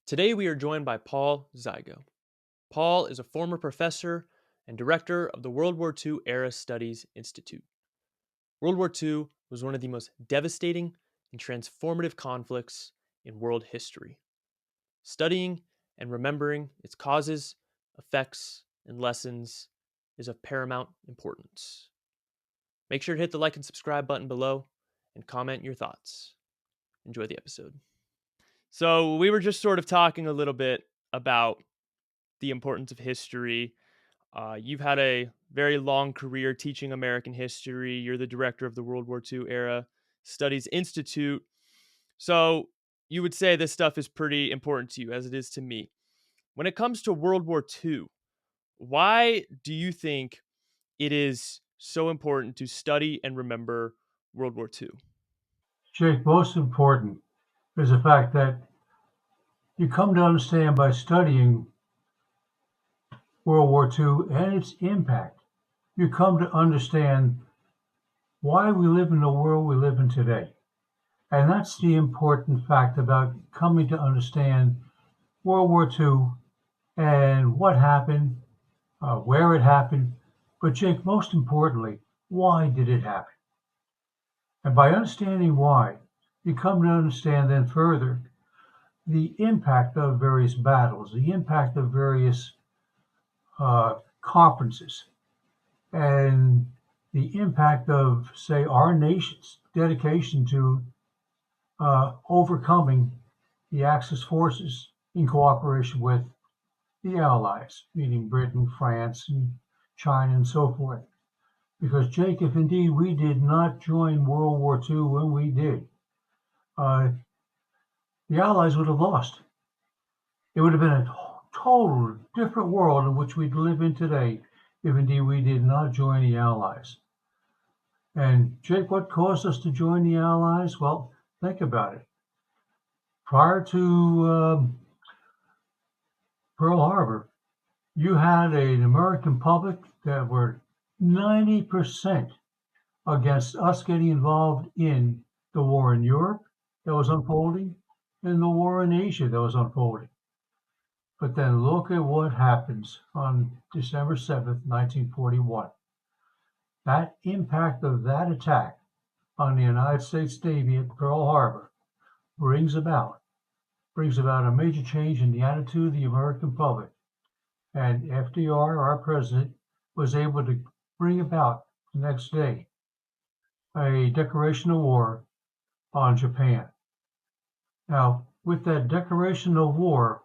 Today we are joined by Paul Zigo. Paul is a former professor and director of the World War II Era Studies Institute. World War II was one of the most devastating and transformative conflicts in world history. Studying and remembering its causes, effects, and lessons is of paramount importance. Make sure to hit the like and subscribe button below and comment your thoughts. Enjoy the episode. So, we were just sort of talking a little bit about the importance of history. You've had a very long career teaching American history. You're the director of the World War II Era Studies Institute. So you would say this stuff is pretty important to you, as it is to me. When it comes to World War II, why do you think it is so important to study and remember World War II? Jake, most important is the fact that you come to understand by studying World War II and its impact, you come to understand why we live in the world we live in today. And that's the important fact about coming to understand World War II and what happened, where it happened. But Jake, most importantly, why did it happen? And by understanding why, you come to understand then further the impact of various battles, the impact of various conferences, and the impact of, say, our nation's dedication to overcoming the Axis forces in cooperation with the Allies, meaning Britain, France, and China, and so forth. Because, Jake, if indeed we did not join World War II when we did, uh, the Allies would have lost. It would have been a total different world in which we live in today if indeed we did not join the Allies. And Jake, what caused us to join the Allies? Well, think about it. Prior to Pearl Harbor, you had an American public that were 90% against us getting involved in the war in Europe that was unfolding and the war in Asia that was unfolding. But then look at what happens on December 7th, 1941. That impact of that attack on the United States Navy at Pearl Harbor brings about a major change in the attitude of the American public. And FDR, our president, was able to bring about the next day a declaration of war on Japan. Now, with that declaration of war,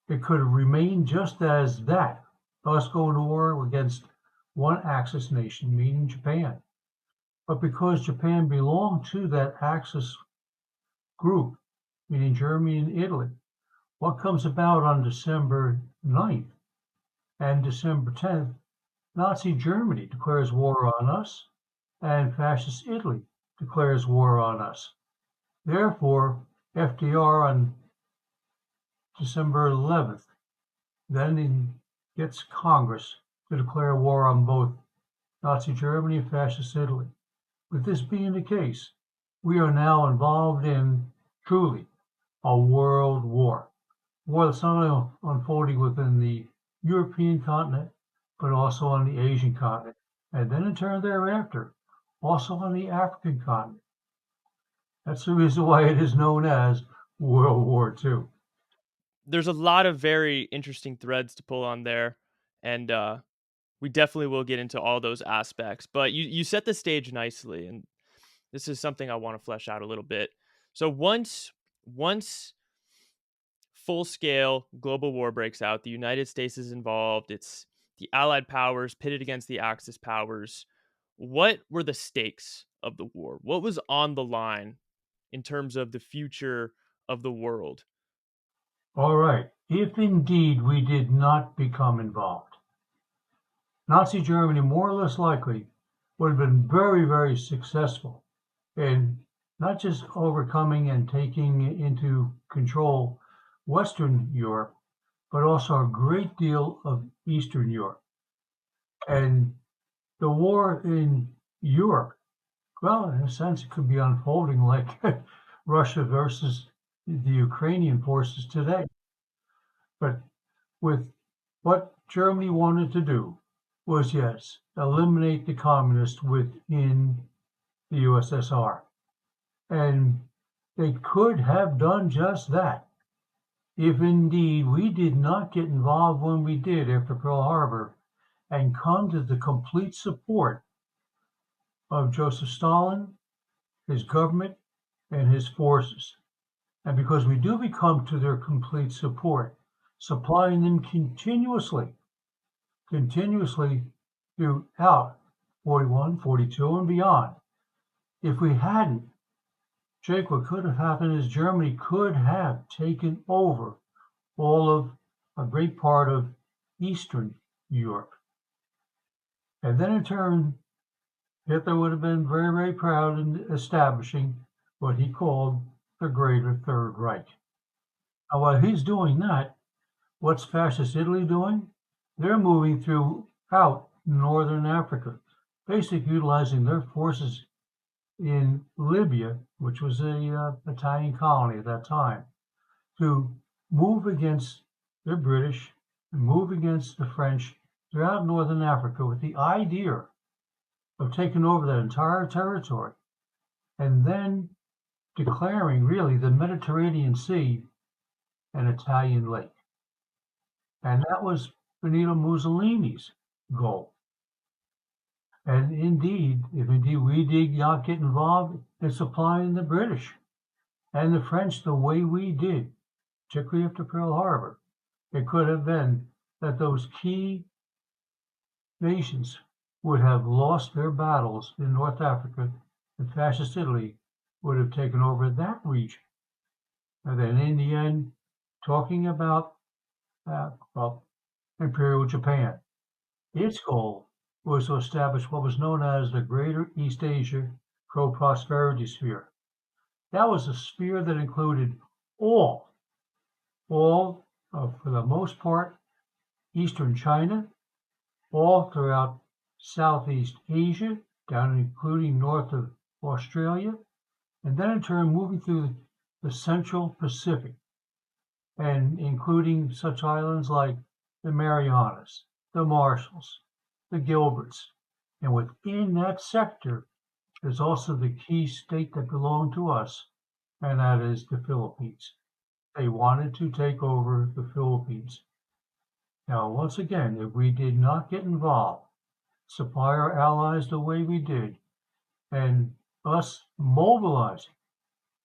it could have remained just as that, us going to war against one Axis nation, meaning Japan. But because Japan belonged to that Axis group, meaning Germany and Italy, what comes about on December 9th and December 10th, Nazi Germany declares war on us and Fascist Italy declares war on us. Therefore, FDR on December 11th then gets Congress to declare war on both Nazi Germany and Fascist Italy. With this being the case, we are now involved in truly a world war. War that's not only unfolding within the European continent, but also on the Asian continent, and then in turn thereafter, also on the African continent. That's the reason why it is known as World War II. There's a lot of very interesting threads to pull on there, and we definitely will get into all those aspects. But you set the stage nicely, and this is something I want to flesh out a little bit. So once full scale global war breaks out, the United States is involved. It's the Allied powers pitted against the Axis powers. What were the stakes of the war? What was on the line in terms of the future of the world? All right, if indeed we did not become involved, Nazi Germany, more or less likely, would have been very, very successful in not just overcoming and taking into control Western Europe, but also a great deal of Eastern Europe. And the war in Europe, well, in a sense, it could be unfolding like Russia versus the Ukrainian forces today. But with what Germany wanted to do was, yes, eliminate the communists within the USSR. And they could have done just that if indeed we did not get involved when we did after Pearl Harbor and come to the complete support of Joseph Stalin, his government, and his forces. And because we do become to their complete support, supplying them continuously throughout 41, 42, and beyond. If we hadn't, Jake, what could have happened is Germany could have taken over all of a great part of Eastern Europe. And then in turn, Hitler would have been very, very proud in establishing what he called the Greater Third Reich. Now, while he's doing that, what's Fascist Italy doing? They're moving throughout northern Africa, basically utilizing their forces in Libya, which was a Italian colony at that time, to move against the British and move against the French throughout northern Africa with the idea of taking over that entire territory and then declaring really the Mediterranean Sea an Italian lake. And that was Benito Mussolini's goal. And indeed, if indeed we did not get involved in supplying the British and the French the way we did, particularly after Pearl Harbor, it could have been that those key nations would have lost their battles in North Africa, and Fascist Italy would have taken over that region. And then in the end, talking about, Imperial Japan, its goal was to establish what was known as the Greater East Asia Pro-Prosperity Sphere. That was a sphere that included all of, for the most part, Eastern China, all throughout Southeast Asia, down including north of Australia, and then in turn moving through the Central Pacific, and including such islands like the Marianas, the Marshalls, the Gilberts. And within that sector is also the key state that belonged to us, and that is the Philippines. They wanted to take over the Philippines. Now, once again, if we did not get involved, supply our allies the way we did, and us mobilizing,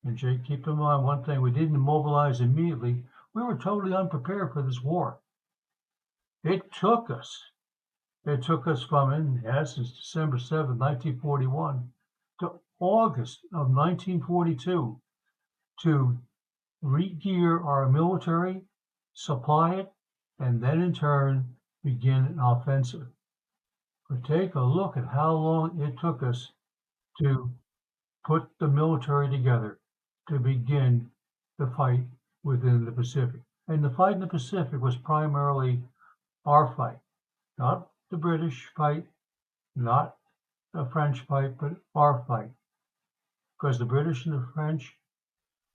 and Jake, keep in mind one thing, we didn't mobilize immediately. We were totally unprepared for this war. It took us from, in essence, December 7th, 1941 to August of 1942 to re-gear our military, supply it, and then in turn begin an offensive. But take a look at how long it took us to put the military together to begin the fight within the Pacific. And the fight in the Pacific was primarily our fight, not the British fight, not the French fight, but our fight. Because the British and the French,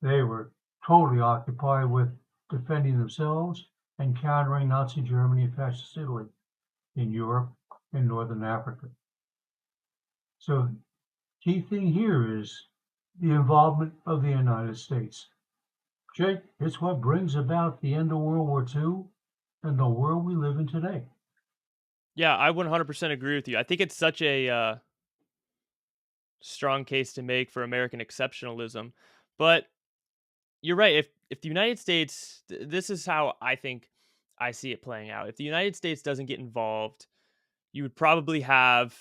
they were totally occupied with defending themselves and countering Nazi Germany and Fascist Italy in Europe and Northern Africa. So key thing here is the involvement of the United States. Jake, it's what brings about the end of World War II and the world we live in today. Yeah, I 100% agree with you. I think it's such a strong case to make for American exceptionalism. But you're right. If the United States, this is how I think I see it playing out. If the United States doesn't get involved, you would probably have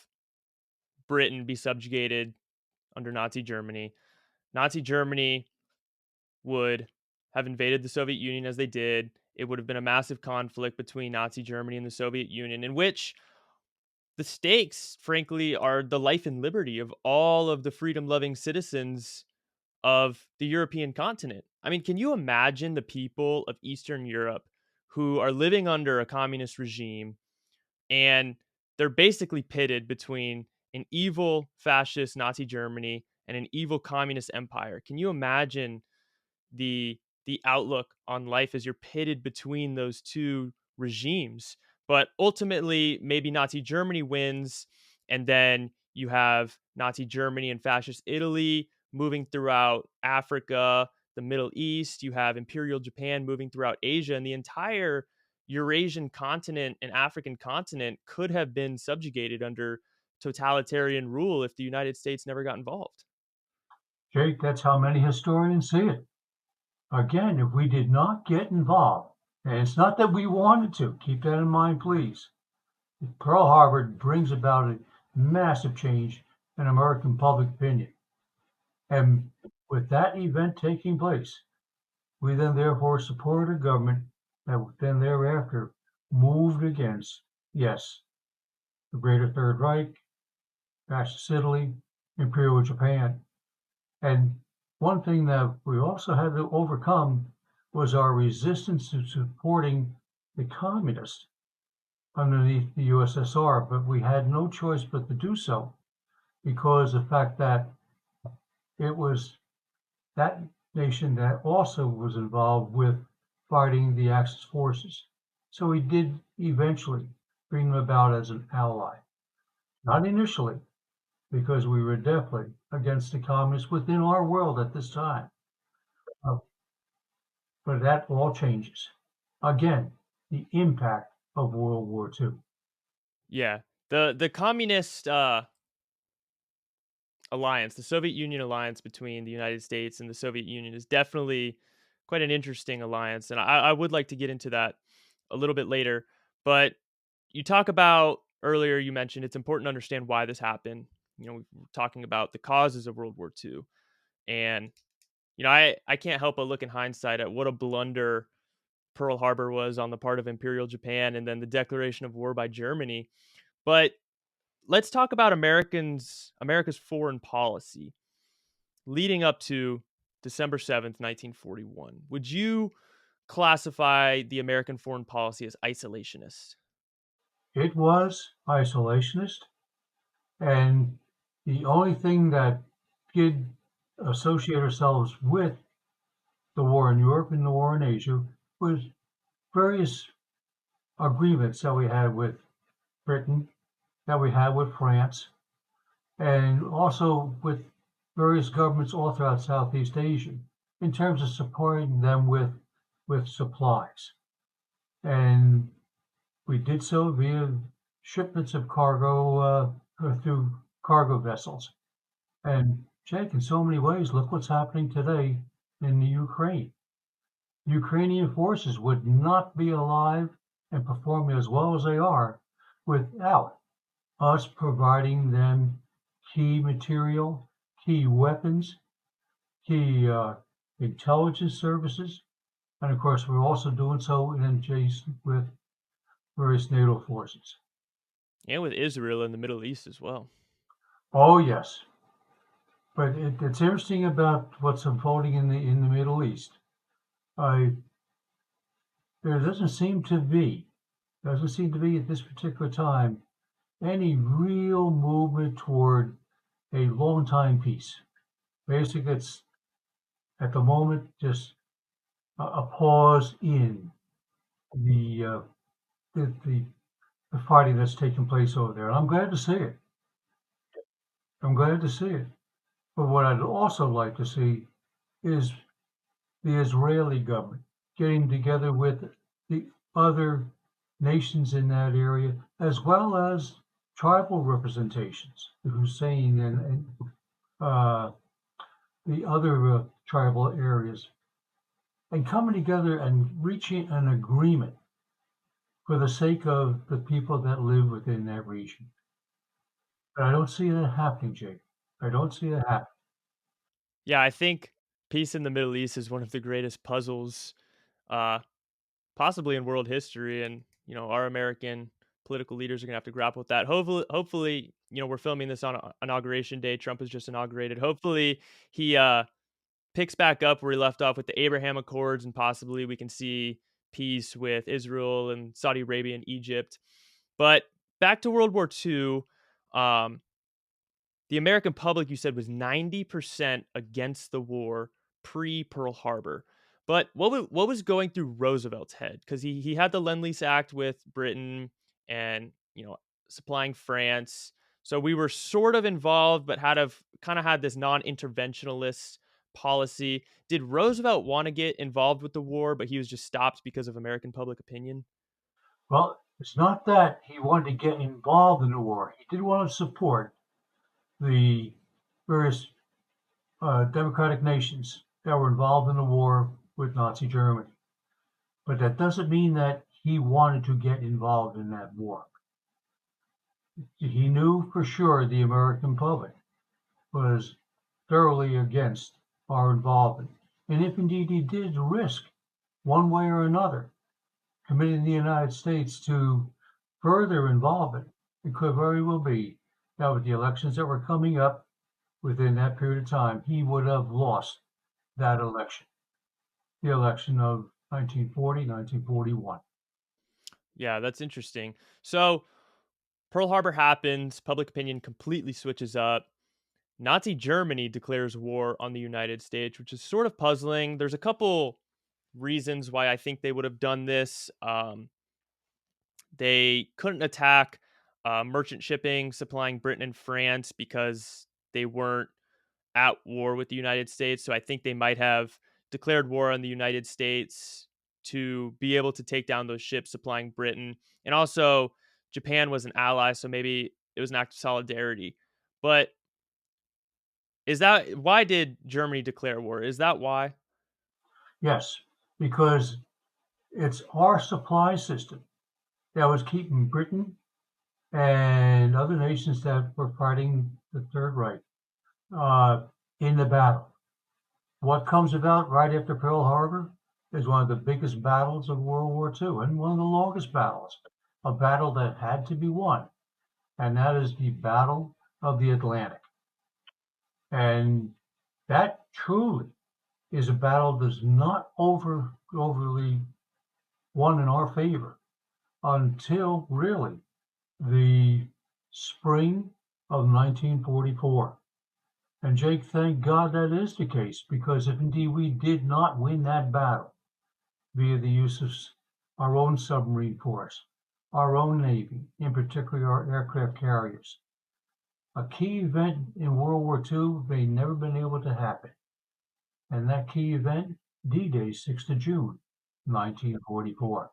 Britain be subjugated under Nazi Germany. Nazi Germany would have invaded the Soviet Union as they did. It would have been a massive conflict between Nazi Germany and the Soviet Union, in which the stakes, frankly, are the life and liberty of all of the freedom loving citizens of the European continent. I mean, can you imagine the people of Eastern Europe who are living under a communist regime and they're basically pitted between an evil fascist Nazi Germany and an evil communist empire? Can you imagine the outlook on life as you're pitted between those two regimes. But ultimately, maybe Nazi Germany wins, and then you have Nazi Germany and fascist Italy moving throughout Africa, the Middle East. You have Imperial Japan moving throughout Asia, and the entire Eurasian continent and African continent could have been subjugated under totalitarian rule if the United States never got involved. Jake, that's how many historians see it. Again, if we did not get involved, and it's not that we wanted to, keep that in mind, please. Pearl Harbor brings about a massive change in American public opinion. And with that event taking place, we then therefore supported a government that then thereafter moved against, yes, the Greater Third Reich, Fascist Italy, Imperial Japan. And one thing that we also had to overcome was our resistance to supporting the communists underneath the USSR, but we had no choice but to do so because of the fact that it was that nation that also was involved with fighting the Axis forces. So we did eventually bring them about as an ally. Not initially, because we were definitely against the communists within our world at this time. Uh, but that all changes. Again, the impact of World War II. Yeah, the communist alliance, the Soviet Union alliance between the United States and the Soviet Union is definitely quite an interesting alliance, and I would like to get into that a little bit later. But you talk about earlier, you mentioned it's important to understand why this happened. We were talking about the causes of World War II, and I can't help but look in hindsight at what a blunder Pearl Harbor was on the part of Imperial Japan, and then the declaration of war by Germany. But let's talk about America's foreign policy leading up to December 7th, 1941. Would you classify the American foreign policy as isolationist? It was isolationist, and the only thing that did associate ourselves with the war in Europe and the war in Asia was various agreements that we had with Britain, that we had with France, and also with various governments all throughout Southeast Asia in terms of supporting them with supplies. And we did so via shipments of cargo through cargo vessels. And Jake, in so many ways, look what's happening today in the Ukraine. Ukrainian forces would not be alive and performing as well as they are without us providing them key material, key weapons, key intelligence services, and of course we're also doing so in adjacent with various NATO forces. And with Israel in the Middle East as well. Oh yes, but it's interesting about what's unfolding in the Middle East. I there doesn't seem to be at this particular time any real movement toward a long time peace. Basically, it's at the moment just a pause in the, uh, the the fighting that's taking place over there. And I'm glad to see it. I'm glad to see it. But what I'd also like to see is the Israeli government getting together with the other nations in that area, as well as tribal representations, the Hussein and uh, the other tribal areas, and coming together and reaching an agreement for the sake of the people that live within that region. But I don't see that happening, Jake. I don't see that happening. Yeah, I think peace in the Middle East is one of the greatest puzzles, uh, possibly in world history, and our American political leaders are going to have to grapple with that. Hopefully, we're filming this on inauguration day. Trump has just inaugurated. Hopefully, he picks back up where he left off with the Abraham Accords, and possibly we can see peace with Israel and Saudi Arabia and Egypt. But back to World War II, um, the American public, you said, was 90% against the war pre-Pearl Harbor. But what was going through Roosevelt's head? Because he had the Lend-Lease Act with Britain and supplying France. So we were sort of involved, but kind of had this non-interventionalist policy. Did Roosevelt want to get involved with the war, but he was just stopped because of American public opinion? Well, it's not that he wanted to get involved in the war. He did want to support the various democratic nations that were involved in the war with Nazi Germany. But that doesn't mean that he wanted to get involved in that war. He knew for sure the American public was thoroughly against our involvement. And if indeed he did risk, one way or another, committing the United States to further involvement, it could very well be that with the elections that were coming up within that period of time, he would have lost that election, the election of 1940, 1941. Yeah, that's interesting. So Pearl Harbor happens, public opinion completely switches up. Nazi Germany declares war on the United States, which is sort of puzzling. There's a couple reasons why I think they would have done this. They couldn't attack merchant shipping supplying Britain and France because they weren't at war with the United States. So I think they might have declared war on the United States to be able to take down those ships supplying Britain. And also, Japan was an ally, so maybe it was an act of solidarity. But is that why did Germany declare war? Is that why? Yes, because it's our supply system that was keeping Britain and other nations that were fighting the Third Reich in the battle. What comes about right after Pearl Harbor is one of the biggest battles of World War II and one of the longest battles, a battle that had to be won, and that is the Battle of the Atlantic. And that truly is a battle that's not overly won in our favor until really the spring of 1944. And Jake, thank God that is the case, because if indeed we did not win that battle via the use of our own submarine force, our own Navy, in particular our aircraft carriers, a key event in World War II may never been able to happen. And that key event, D-Day, 6th of June, 1944.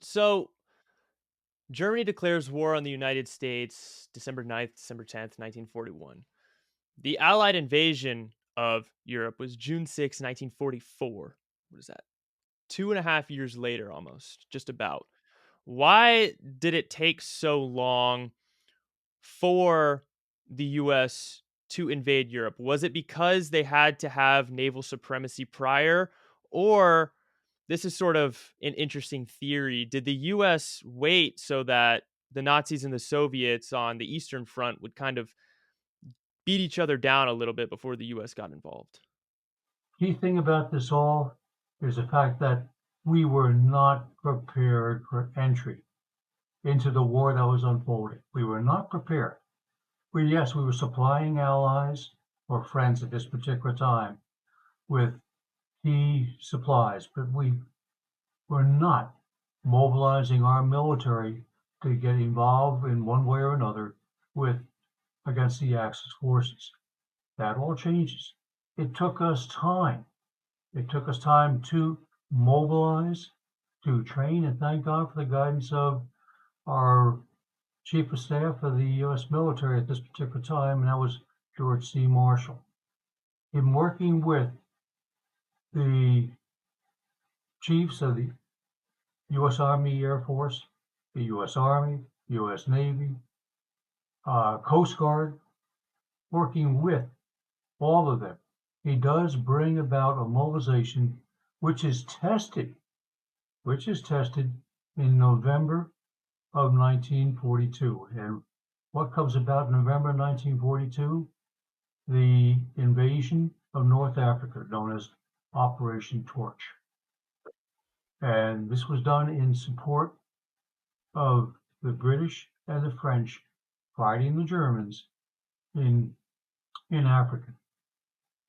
So Germany declares war on the United States December 9th, December 10th, 1941. The Allied invasion of Europe was June 6, 1944. What is that? 2.5 years later, almost, just about. Why did it take so long for the US to invade Europe? Was it because they had to have naval supremacy prior? Or this is sort of an interesting theory. Did the US wait so that the Nazis and the Soviets on the Eastern Front would kind of beat each other down a little bit before the US got involved? Key thing about this all is the fact that we were not prepared for entry into the war that was unfolding. We were not prepared. Yes, we were supplying allies or friends at this particular time with key supplies, but we were not mobilizing our military to get involved in one way or another with against the Axis forces. That all changes. It took us time. It took us time to mobilize, to train, and thank God for the guidance of our Chief of Staff of the U.S. military at this particular time, and that was George C. Marshall. In working with the chiefs of the U.S. Army Air Force, the U.S. Army, U.S. Navy, Coast Guard, working with all of them, he does bring about a mobilization which is tested in November of 1942. And what comes about in November 1942? The invasion of North Africa, known as Operation Torch. And this was done in support of the British and the French fighting the Germans in Africa.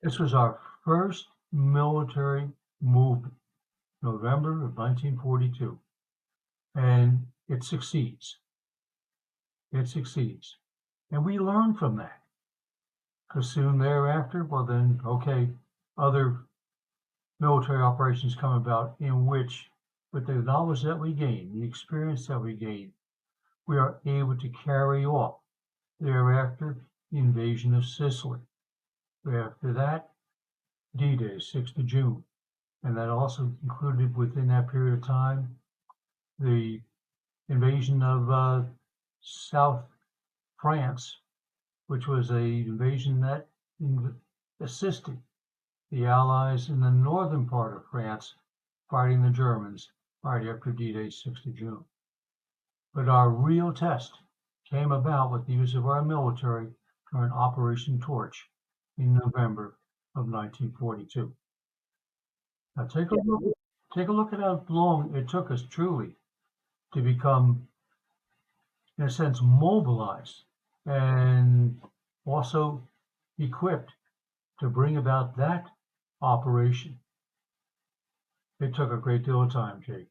This was our first military movement, November of 1942. And it succeeds. It succeeds. And we learn from that. Because soon thereafter, well then, okay, other military operations come about in which, with the knowledge that we gain, the experience that we gain, we are able to carry off thereafter the invasion of Sicily. After that, D-Day, 6th of June. And that also included within that period of time the invasion of South France, which was an invasion that assisted the Allies in the northern part of France fighting the Germans right after D-Day, 6th of June. But our real test came about with the use of our military during Operation Torch in November of 1942. Now take a look at how long it took us truly to become, in a sense, mobilized and also equipped to bring about that operation. It took a great deal of time, Jake.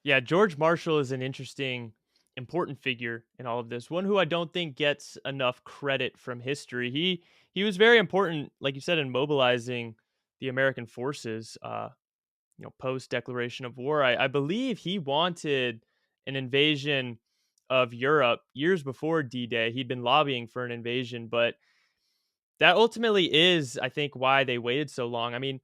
Yeah, George Marshall is an interesting, important figure in all of this. One who I don't think gets enough credit from history. He was very important, like you said, in mobilizing the American forces. Post declaration of war. I believe he wanted an invasion of Europe years before D-Day. He'd been lobbying for an invasion, but that ultimately is, I think, why they waited so long. I mean,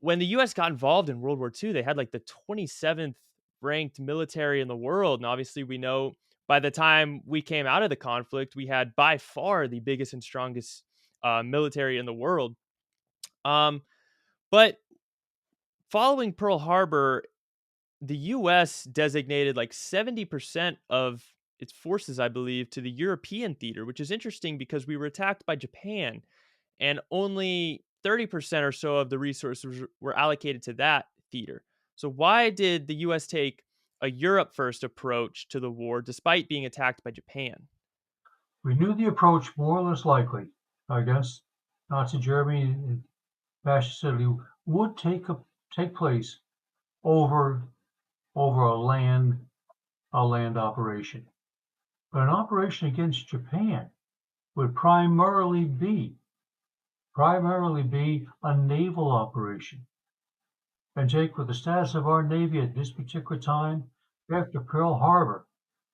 when the US got involved in World War II, they had like the 27th ranked military in the world. And obviously, we know by the time we came out of the conflict, we had by far the biggest and strongest military in the world. But following Pearl Harbor, the US designated like 70% of its forces, I believe, to the European theater, which is interesting because we were attacked by Japan and only 30% or so of the resources were allocated to that theater. So, why did the US take a Europe first approach to the war despite being attacked by Japan? We knew the approach more or less likely against Nazi Germany and fascist Italy would take place over a land operation. But an operation against Japan would primarily be a naval operation. And Jake, with the status of our Navy at this particular time, after Pearl Harbor,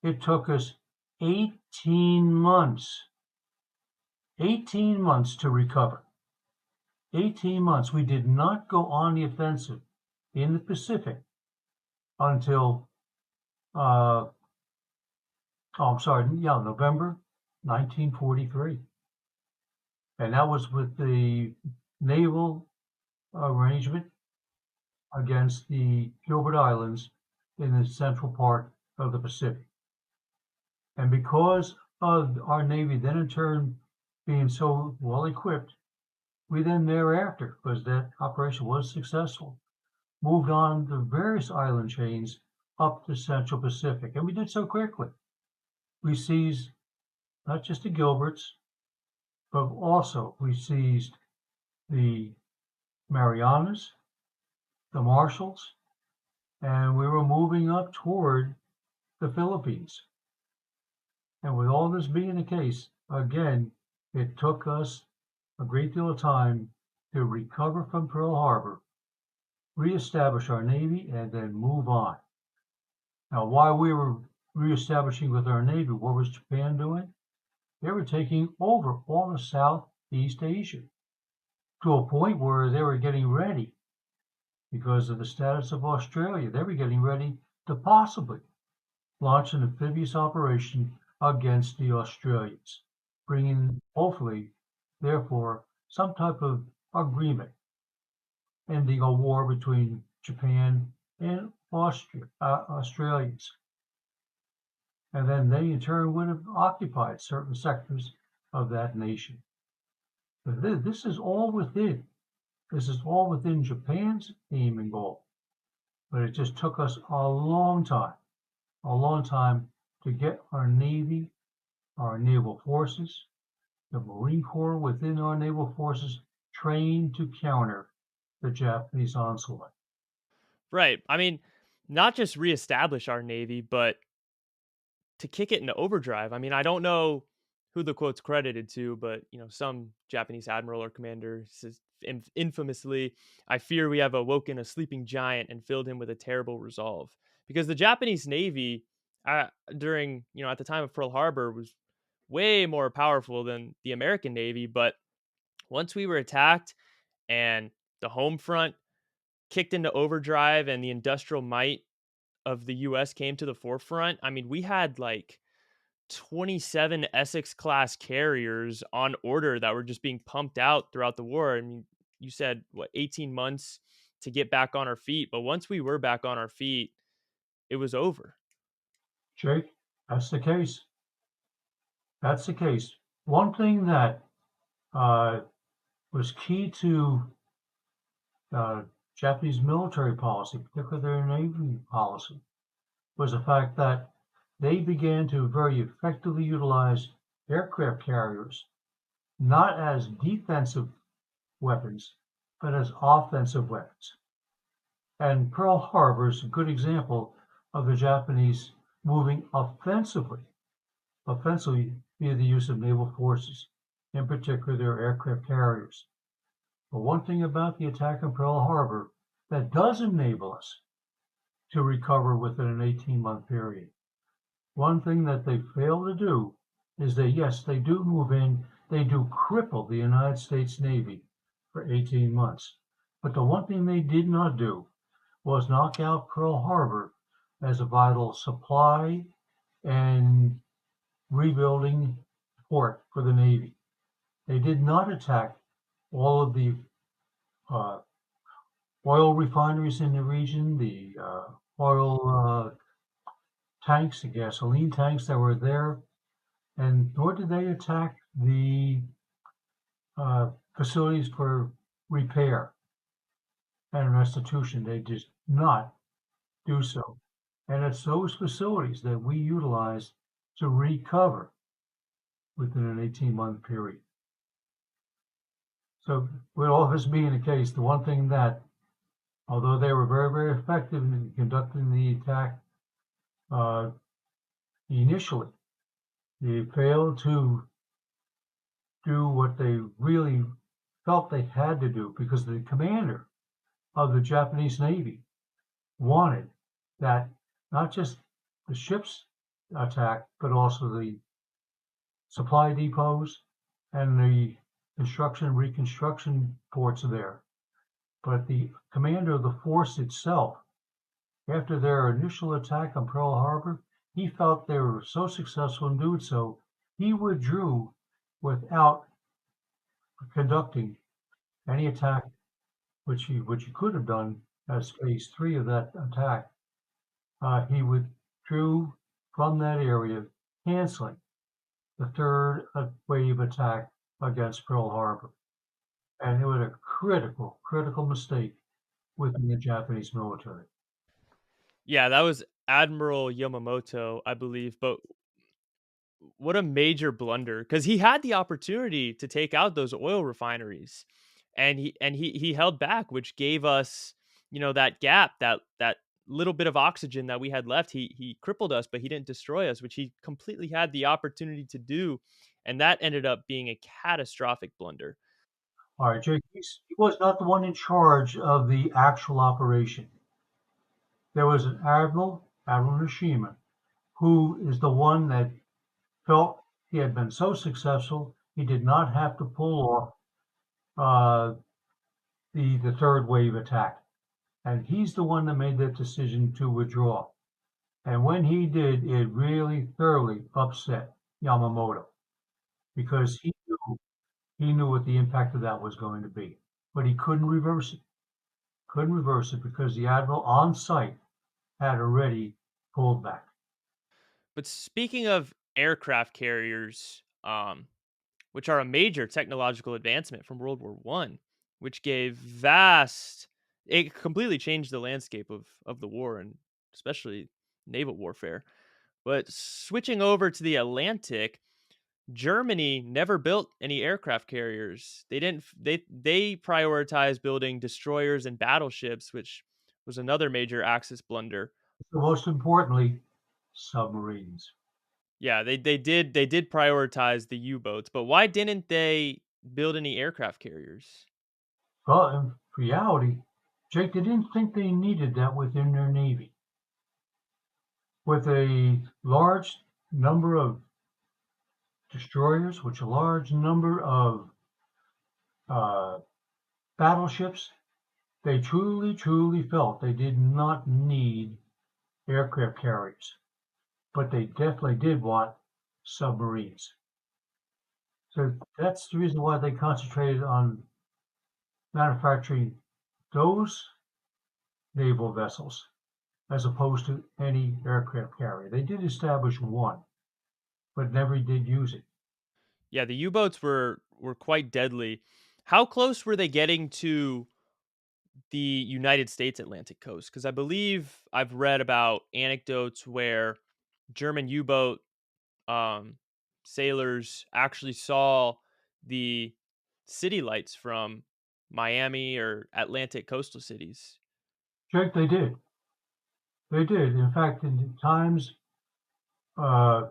it took us 18 months 18 months to recover. 18 months. We did not go on the offensive in the Pacific until, November 1943. And that was with the naval arrangement against the Gilbert Islands in the central part of the Pacific. And because of our Navy then in turn being so well equipped, we then thereafter, because that operation was successful, moved on the various island chains up the Central Pacific. And we did so quickly. We seized not just the Gilberts, but also we seized the Marianas, the Marshalls, and we were moving up toward the Philippines. And with all this being the case, again, it took us a great deal of time to recover from Pearl Harbor, reestablish our Navy, and then move on. Now, while we were reestablishing with our Navy, what was Japan doing? They were taking over all of Southeast Asia to a point where they were getting ready, because of the status of Australia, they were getting ready to possibly launch an amphibious operation against the Australians, bringing, hopefully, therefore, some type of agreement, ending a war between Japan and Australians. And then they, in turn, would have occupied certain sectors of that nation. But this is all within Japan's aim and goal. But it just took us a long time to get our Navy, our naval forces, the Marine Corps within our naval forces trained to counter the Japanese onslaught. Right. I mean, not just reestablish our navy, but to kick it into overdrive. I mean, I don't know who the quote's credited to, but some Japanese admiral or commander says infamously, "I fear we have awoken a sleeping giant and filled him with a terrible resolve." Because the Japanese navy, during at the time of Pearl Harbor, was way more powerful than the American navy. But once we were attacked and the home front kicked into overdrive and the industrial might of the US came to the forefront, I mean, we had like 27 Essex class carriers on order that were just being pumped out throughout the war. I mean, you said what, 18 months to get back on our feet, but once we were back on our feet, it was over. Jake, that's the case. That's the case. One thing that uh, was key to uh, Japanese military policy, particularly their Navy policy, was the fact that they began to very effectively utilize aircraft carriers not as defensive weapons, but as offensive weapons. And Pearl Harbor is a good example of the Japanese moving offensively via the use of naval forces, in particular their aircraft carriers. But one thing about the attack on Pearl Harbor that does enable us to recover within an 18-month period. One thing that they fail to do is yes, they do move in, they do cripple the United States Navy for 18 months. But the one thing they did not do was knock out Pearl Harbor as a vital supply and rebuilding port for the Navy. They did not attack all of the uh, oil refineries in the region, the oil tanks, the gasoline tanks that were there, and nor did they attack the facilities for repair and restitution. They did not do so. And it's those facilities that we utilize to recover within an 18-month period. So with all this being the case, the one thing that, although they were very, very effective in conducting the attack initially, they failed to do what they really felt they had to do because the commander of the Japanese Navy wanted that not just the ships attacked, but also the supply depots and the construction reconstruction ports there. But the commander of the force itself, after their initial attack on Pearl Harbor, he felt they were so successful in doing so, he withdrew without conducting any attack, which he could have done as phase 3 of that attack. He withdrew from that area, canceling the third wave attack against Pearl Harbor. And it was a critical mistake within the Japanese military. Yeah, that was Admiral Yamamoto, I believe, but what a major blunder because he had the opportunity to take out those oil refineries and he held back, which gave us that gap, that little bit of oxygen that we had left. He crippled us, but he didn't destroy us, which he completely had the opportunity to do, and that ended up being a catastrophic blunder. All right, Jake, he was not the one in charge of the actual operation. There was an Admiral Nishima, who is the one that felt he had been so successful he did not have to pull off uh, the third wave attack. And he's the one that made that decision to withdraw. And when he did, it really thoroughly upset Yamamoto because he knew what the impact of that was going to be. But he couldn't reverse it. Couldn't reverse it because the admiral on site had already pulled back. But speaking of aircraft carriers, which are a major technological advancement from World War One, which gave vast, it completely changed the landscape of the war and especially naval warfare. But switching over to the Atlantic, Germany never built any aircraft carriers. They didn't. They prioritized building destroyers and battleships, which was another major Axis blunder. So most importantly, submarines. Yeah, they did prioritize the U-boats, but why didn't they build any aircraft carriers? Well, in reality, Jake, they didn't think they needed that within their Navy. With a large number of destroyers, which a large number of uh, battleships, they truly felt they did not need aircraft carriers, but they definitely did want submarines. So that's the reason why they concentrated on manufacturing those naval vessels as opposed to any aircraft carrier. They did establish one, but never did use it. Yeah, the U-boats were quite deadly. How close were they getting to the United States Atlantic coast? Because I believe I've read about anecdotes where German U-boat um, sailors actually saw the city lights from Miami or Atlantic coastal cities. Jake, they did. They did. In fact, in times uh,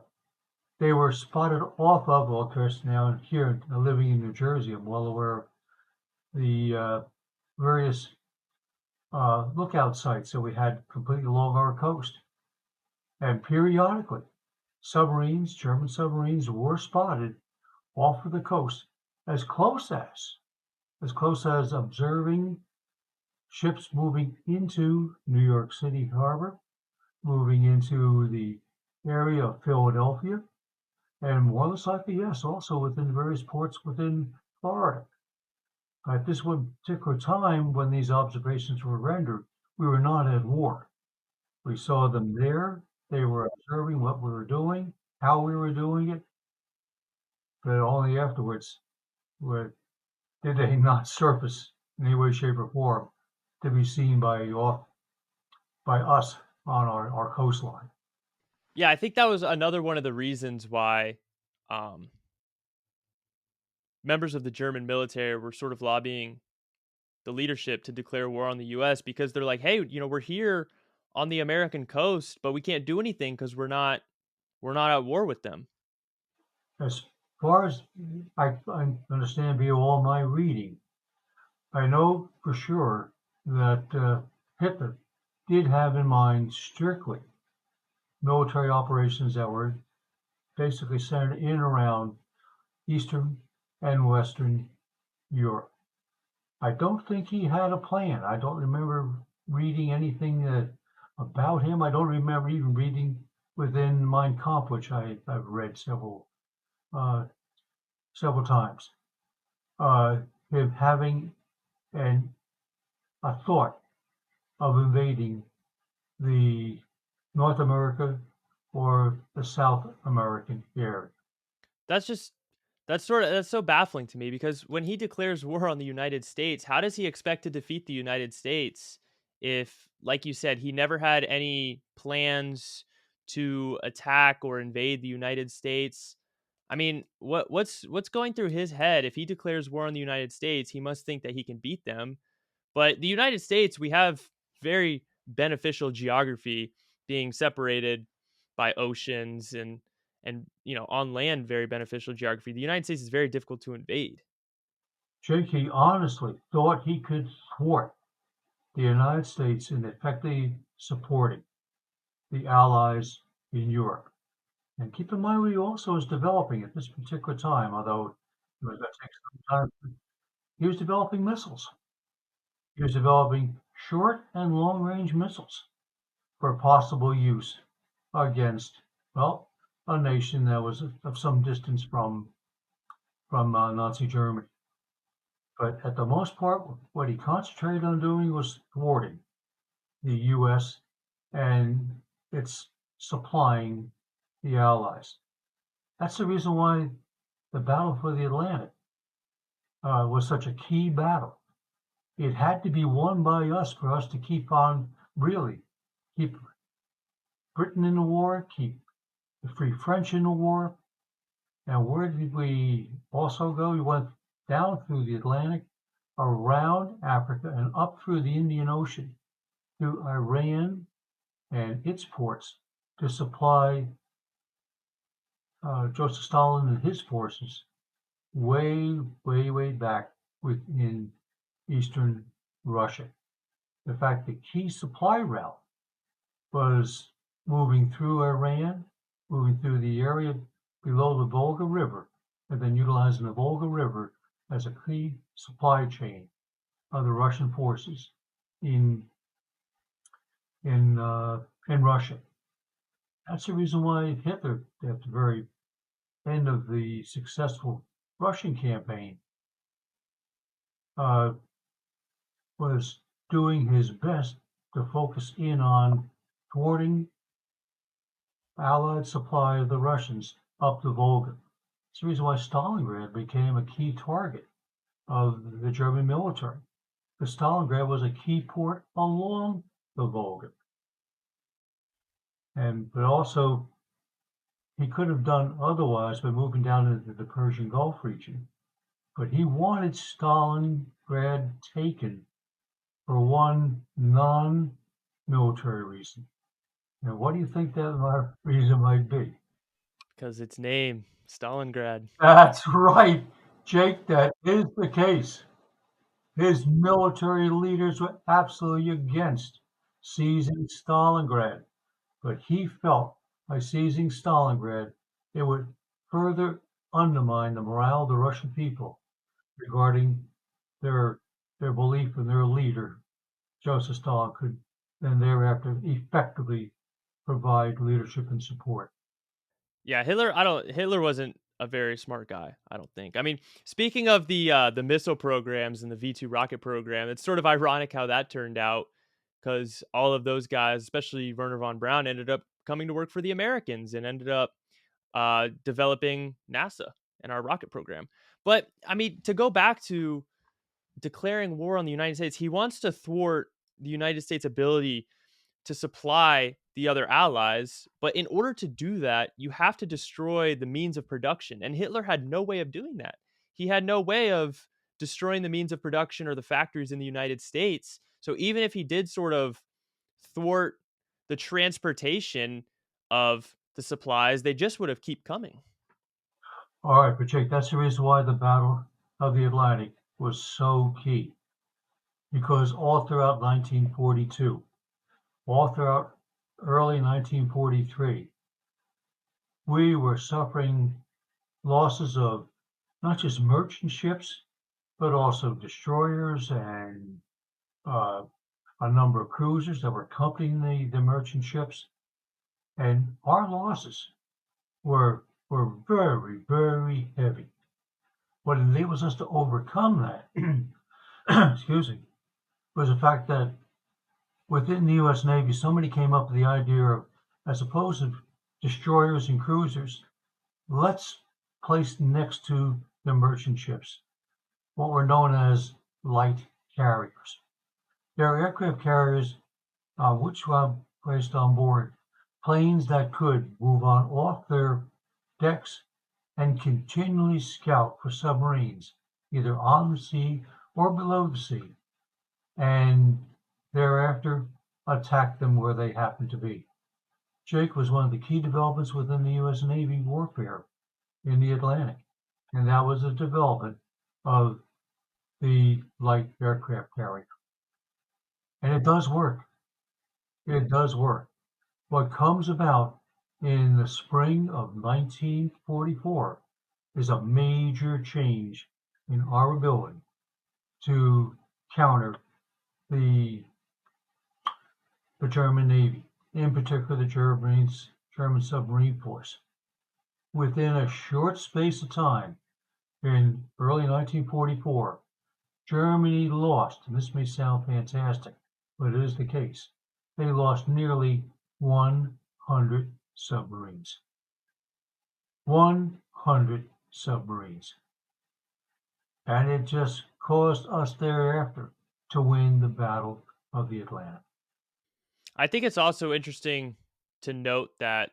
they were spotted off of, well, of course, now here living in New Jersey, I'm well aware of the various lookout sites that we had completely along our coast. And periodically, submarines, German submarines, were spotted off of the coast as close as observing ships moving into New York City harbor, moving into the area of Philadelphia, and more than likely, yes, also within various ports within Florida. At this one particular time, when these observations were rendered, we were not at war. We saw them there. They were observing what we were doing, how we were doing it, but only afterwards were, did they not surface in any way, shape, or form to be seen by us on our coastline. Yeah, I think that was another one of the reasons why um, members of the German military were sort of lobbying the leadership to declare war on the US because they're like, "Hey, we're here on the American coast, but we can't do anything cuz we're not at war with them." As far as I understand via all my reading, I know for sure that Hitler did have in mind strictly military operations that were basically centered in and around Eastern and Western Europe. I don't think he had a plan. I don't remember reading anything about him. I don't remember even reading within Mein Kampf, which I've read uh, several times. Him having an, a thought of invading the North America or the South American area. That's just that's so baffling to me because when he declares war on the United States, how does he expect to defeat the United States if, like you said, he never had any plans to attack or invade the United States? I mean, what's going through his head if he declares war on the United States? He must think that he can beat them. But the United States, we have very beneficial geography, being separated by oceans and on land very beneficial geography. The United States is very difficult to invade. Jake, he honestly thought he could thwart the United States in effectively supporting the Allies in Europe. And keep in mind what he also was developing at this particular time, although it was going to take some time. He was developing missiles. He was developing short and long range missiles for possible use against, well, a nation that was of some distance from Nazi Germany. But at the most part, what he concentrated on doing was thwarting the U.S. and its supplying the Allies. That's the reason why the battle for the Atlantic was such a key battle. It had to be won by us for us to keep on, really, keep Britain in the war, keep the Free French in the war, And where did we also go? We went down through the Atlantic, around Africa, and up through the Indian Ocean, through Iran and its ports to supply Joseph Stalin and his forces way, way, way back within eastern Russia. In fact, the key supply route was moving through Iran, moving through the area below the Volga River, and then utilizing the Volga River as a key supply chain of the Russian forces in in in Russia. That's the reason why Hitler, at the very end of the successful Russian campaign, uh, was doing his best to focus in on thwarting Allied supply of the Russians up the Volga. It's the reason why Stalingrad became a key target of the German military. Because Stalingrad was a key port along the Volga. But also, he could have done otherwise by moving down into the Persian Gulf region. But he wanted Stalingrad taken for one non-military reason. Now, what do you think that reason might be? Because its name, Stalingrad. That's right, Jake, that is the case. His military leaders were absolutely against seizing Stalingrad, but he felt by seizing Stalingrad, it would further undermine the morale of the Russian people regarding their their belief in their leader, Joseph Stalin, could then thereafter effectively provide leadership and support. Yeah, Hitler wasn't a very smart guy, I don't think. I mean, speaking of the missile programs and the V2 rocket program, it's sort of ironic how that turned out because all of those guys, especially Werner von Braun, ended up coming to work for the Americans and ended up developing NASA and our rocket program. But I mean, to go back to declaring war on the United States, he wants to thwart the United States' ability to supply the other allies. But in order to do that, you have to destroy the means of production. And Hitler had no way of doing that. He had no way of destroying the means of production or the factories in the United States. So even if he did sort of thwart the transportation of the supplies, they just would have keep coming. All right, but Jake, that's the reason why the Battle of the Atlantic was so key. Because all throughout 1942, all throughout early 1943, we were suffering losses of not just merchant ships, but also destroyers and uh, a number of cruisers that were accompanying the merchant ships. And our losses were very, very heavy. What enables us to overcome that, excuse me, was the fact that within the U.S. Navy, somebody came up with the idea of, as opposed to destroyers and cruisers, let's place next to the merchant ships what were known as light carriers. They're aircraft carriers which were placed on board planes that could move on off their decks and continually scout for submarines, either on the sea or below the sea, and thereafter attack them where they happen to be. Jake was one of the key developments within the U.S. Navy warfare in the Atlantic, and that was the development of the light aircraft carrier. And it does work. It does work. What comes about in the spring of 1944 is a major change in our ability to counter the the German Navy, in particular the German submarine force. Within a short space of time, in early 1944, Germany lost, and this may sound fantastic, but it is the case, they lost nearly 100 submarines. 100 submarines. And it just caused us thereafter to win the Battle of the Atlantic. I think it's also interesting to note that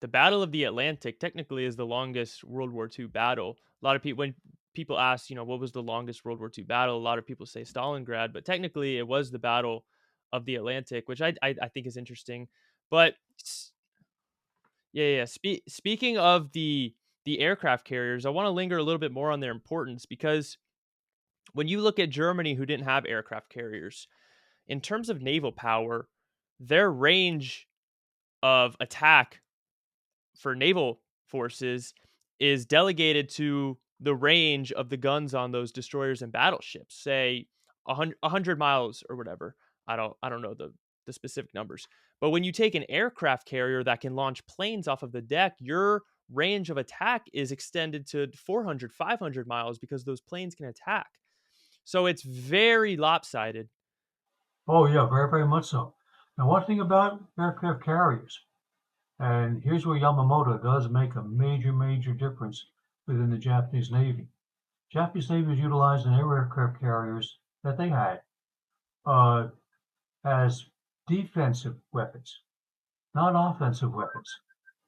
The Battle of the Atlantic technically is the longest World War II battle. A lot of people, when people ask, what was the longest World War II battle, a lot of people say Stalingrad, but technically it was the Battle of the Atlantic, which I think is interesting. But yeah, yeah. Speaking of the aircraft carriers, I want to linger a little bit more on their importance because when you look at Germany, who didn't have aircraft carriers, in terms of naval power, their range of attack for naval forces is delegated to the range of the guns on those destroyers and battleships, say 100 miles or whatever. I don't know the specific numbers. But when you take an aircraft carrier that can launch planes off of the deck, your range of attack is extended to 400, 500 miles because those planes can attack. So it's very lopsided. Oh, yeah, very, very much so. Now, one thing about aircraft carriers, and here's where Yamamoto does make a major, major difference within the Japanese Navy. Japanese Navy was utilizing their aircraft carriers that they had uh, as defensive weapons, not offensive weapons.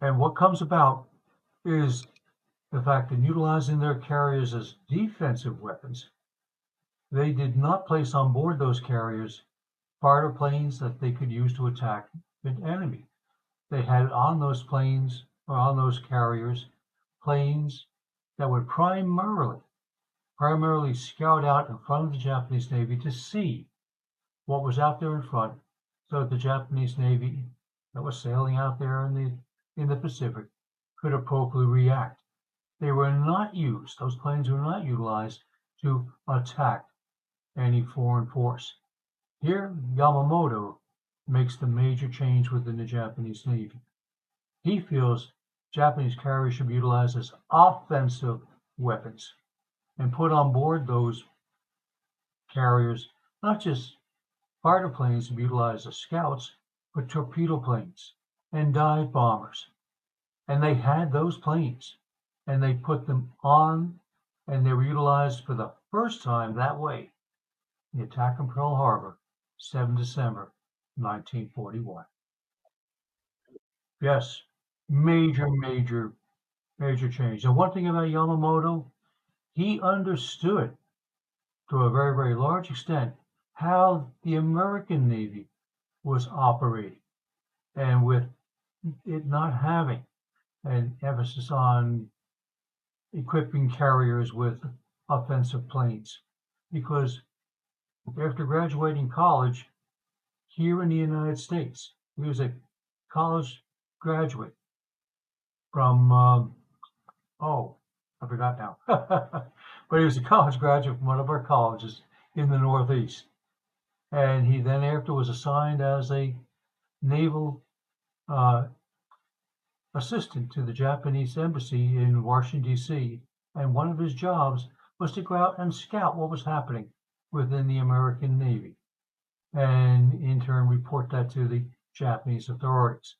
And what comes about is the fact that utilizing their carriers as defensive weapons, they did not place on board those carriers fighter planes that they could use to attack the enemy. They had on those planes or on those carriers planes that would primarily scout out in front of the Japanese Navy to see what was out there in front, so that the Japanese Navy that was sailing out there in the Pacific could appropriately react. They were not used; those planes were not utilized to attack any foreign force. Here, Yamamoto makes the major change within the Japanese Navy. He feels Japanese carriers should be utilized as offensive weapons and put on board those carriers not just fighter planes to be utilized as scouts, but torpedo planes and dive bombers. And they had those planes and they put them on and they were utilized for the first time that way. The attack on Pearl Harbor, 7 December 1941. Yes, major, major, major change. And one thing about Yamamoto, he understood to a very, very large extent how the American Navy was operating. And with it not having an emphasis on equipping carriers with offensive planes, because after graduating college here in the United States, he was a college graduate from, oh, I forgot now, but he was a college graduate from one of our colleges in the Northeast. And he then after was assigned as a naval assistant to the Japanese embassy in Washington, D.C., and one of his jobs was to go out and scout what was happening within the American Navy, and in turn report that to the Japanese authorities.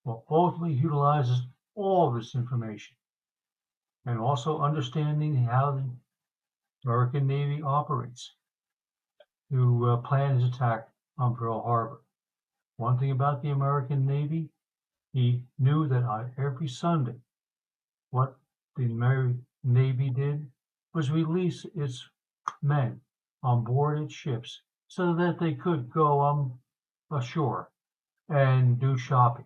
Well, ultimately utilizes all this information, and also understanding how the American Navy operates to plan his attack on Pearl Harbor. One thing about the American Navy, he knew that on every Sunday, what the American Navy did was release its men on board its ships so that they could go ashore and do shopping,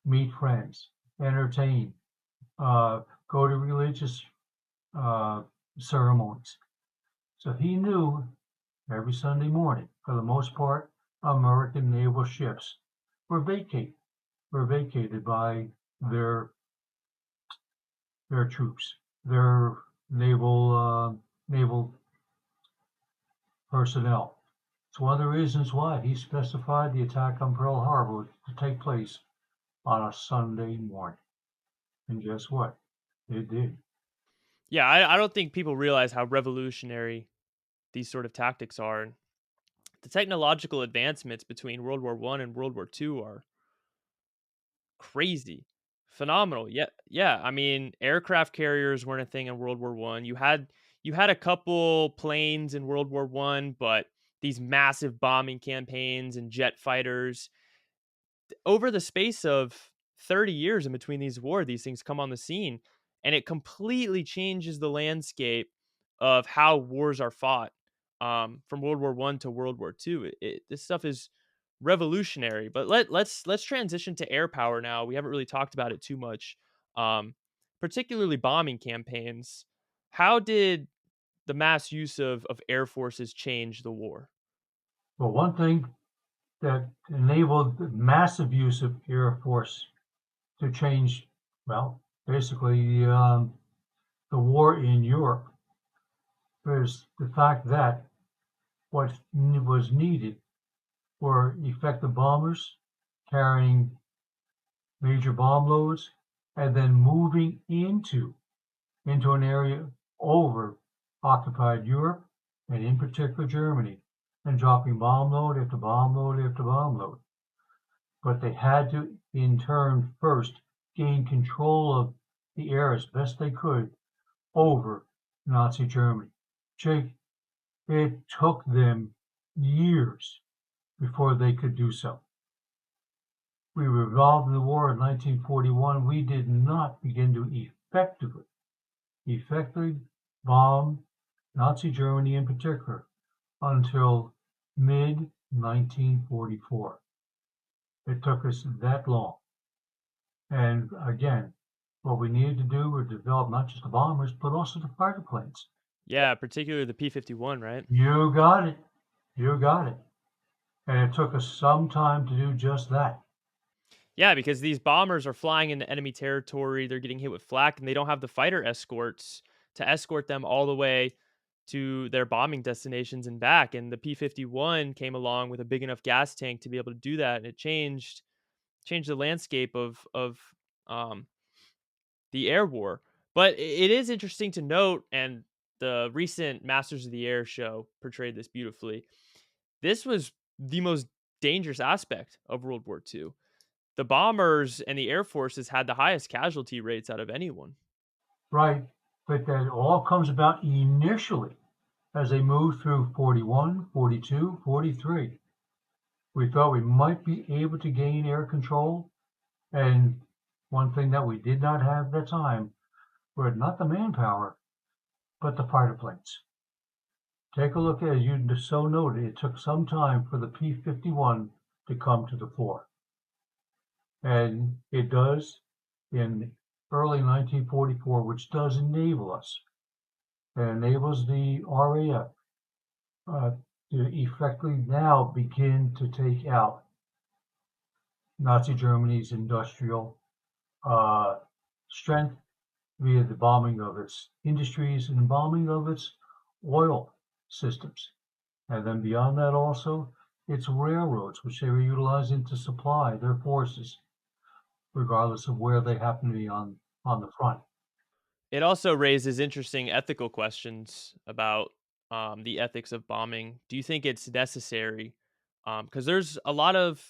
meet friends, entertain, go to religious ceremonies. So he knew every Sunday morning, for the most part, American naval ships were vacated by their troops, their naval personnel. It's one of the reasons why he specified the attack on Pearl Harbor to take place on a Sunday morning. And guess what? It did. Yeah, I don't think people realize how revolutionary these sort of tactics are. And the technological advancements between World War One and World War Two are crazy, phenomenal. Yeah, yeah. I mean, aircraft carriers weren't a thing in World War One. You had a couple planes in World War One, but these massive bombing campaigns and jet fighters over the space of 30 years in between these wars, these things come on the scene, and it completely changes the landscape of how wars are fought, from World War One to World War Two. This stuff is revolutionary. But let's transition to air power now. We haven't really talked about it too much, um, particularly bombing campaigns. How did the mass use of air forces change the war? Well, one thing that enabled the massive use of Air Force to change, well, basically the war in Europe was the fact that what was needed were effective bombers carrying major bomb loads and then moving into an area over occupied Europe and in particular Germany and dropping bomb load after bomb load after bomb load. But they had to, in turn, first gain control of the air as best they could over Nazi Germany. Jake, it took them years before they could do so. We were involved in the war in 1941. We did not begin to effectively bomb Nazi Germany in particular until mid 1944. It took us that long. And again, what we needed to do was develop not just the bombers, but also the fighter planes. Yeah, particularly the P-51, right? You got it. You got it. And it took us some time to do just that. Yeah, because these bombers are flying into enemy territory, they're getting hit with flak, and they don't have the fighter escorts to escort them all the way to their bombing destinations and back. And the P-51 came along with a big enough gas tank to be able to do that, and it changed the landscape of um, the air war. But it is interesting to note, and the recent Masters of the Air show portrayed this beautifully. This was the most dangerous aspect of World War II. The bombers and the air forces had the highest casualty rates out of anyone. Right. But that all comes about initially as they moved through 41, 42, 43. We thought we might be able to gain air control. And one thing that we did not have at the time were not the manpower, but the fighter planes. Take a look, as you so noted, it took some time for the P-51 to come to the fore. And it does in early 1944, which does enable us. It enables the RAF to effectively now begin to take out Nazi Germany's industrial strength via the bombing of its industries and bombing of its oil systems. And then beyond that also, its railroads, which they were utilizing to supply their forces, regardless of where they happen to be on the front. It also raises interesting ethical questions about the ethics of bombing. Do you think it's necessary? Because there's a lot of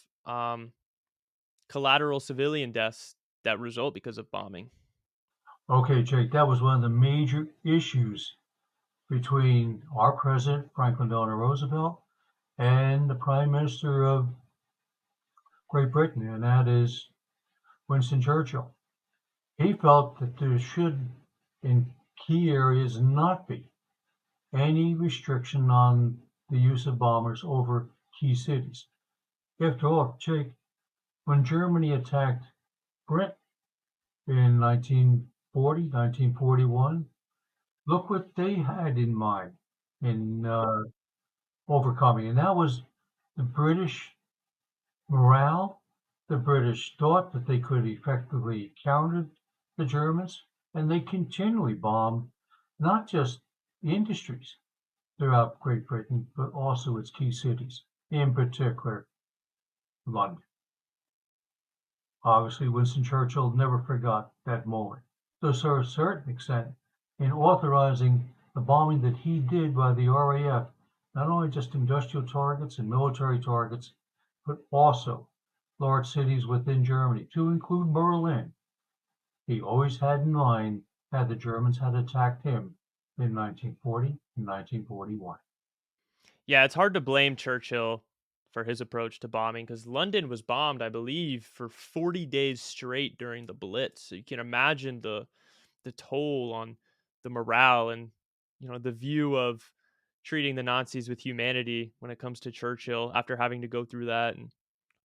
collateral civilian deaths that result because of bombing. Okay, Jake, that was one of the major issues between our president, Franklin Delano Roosevelt, and the Prime Minister of Great Britain, and that is Winston Churchill. He felt that there should, in key areas, not be any restriction on the use of bombers over key cities. After all, Jake, when Germany attacked Britain in 1940, 1941, look what they had in mind in overcoming. And that was the British morale. The British thought that they could effectively counter the Germans, and they continually bombed not just industries throughout Great Britain, but also its key cities, in particular London. Obviously, Winston Churchill never forgot that moment. To a certain extent, in authorizing the bombing that he did by the RAF, not only just industrial targets and military targets, but also large cities within Germany, to include Berlin. He always had in mind had the Germans had attacked him in 1940 and 1941. Yeah, it's hard to blame Churchill for his approach to bombing, because London was bombed, I believe, for 40 days straight during the Blitz. So you can imagine the toll on the morale and the view of treating the Nazis with humanity when it comes to Churchill after having to go through that, and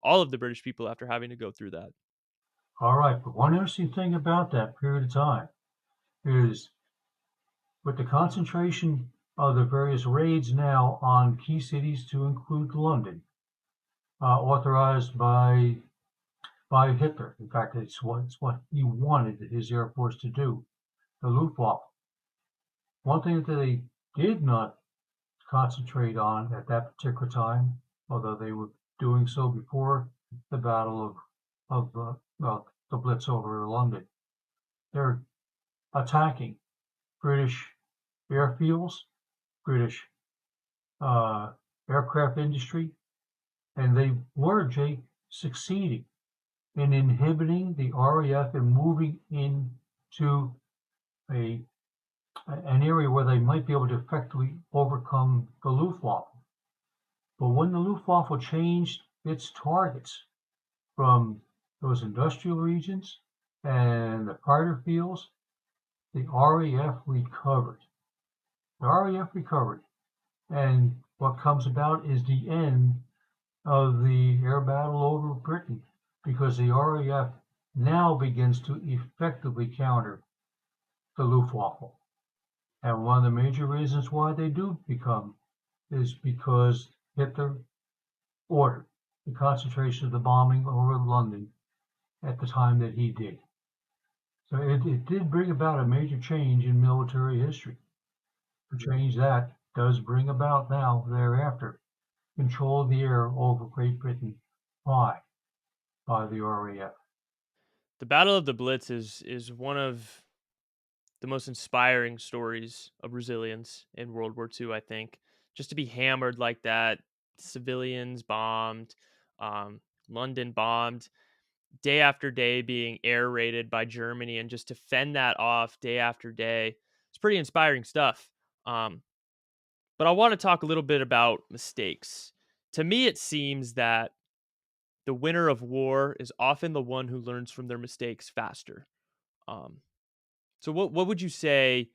all of the British people after having to go through that. All right, but one interesting thing about that period of time is with the concentration of the various raids now on key cities to include London, authorized by Hitler. In fact, it's what he wanted his Air Force to do, the Luftwaffe. One thing that they did not concentrate on at that particular time, although they were doing so before the Battle of the Blitz over London, they're attacking British airfields, British aircraft industry, and they were, Jake, succeeding in inhibiting the RAF and moving into an area where they might be able to effectively overcome the Luftwaffe. But when the Luftwaffe changed its targets from those industrial regions and the fighter fields, the RAF recovered. The RAF recovered, and what comes about is the end of the air battle over Britain, because the RAF now begins to effectively counter the Luftwaffe. And one of the major reasons why they do become is because Hitler ordered the concentration of the bombing over London at the time that he did. So it did bring about a major change in military history. The change that does bring about now, thereafter, control of the air over Great Britain by the RAF. The Battle of the Blitz is one of the most inspiring stories of resilience in World War II, I think. Just to be hammered like that, civilians bombed, London bombed, day after day being air raided by Germany, and just to fend that off day after day. It's pretty inspiring stuff. But I want to talk a little bit about mistakes. To me, it seems that the winner of war is often the one who learns from their mistakes faster. Um, so, what would you say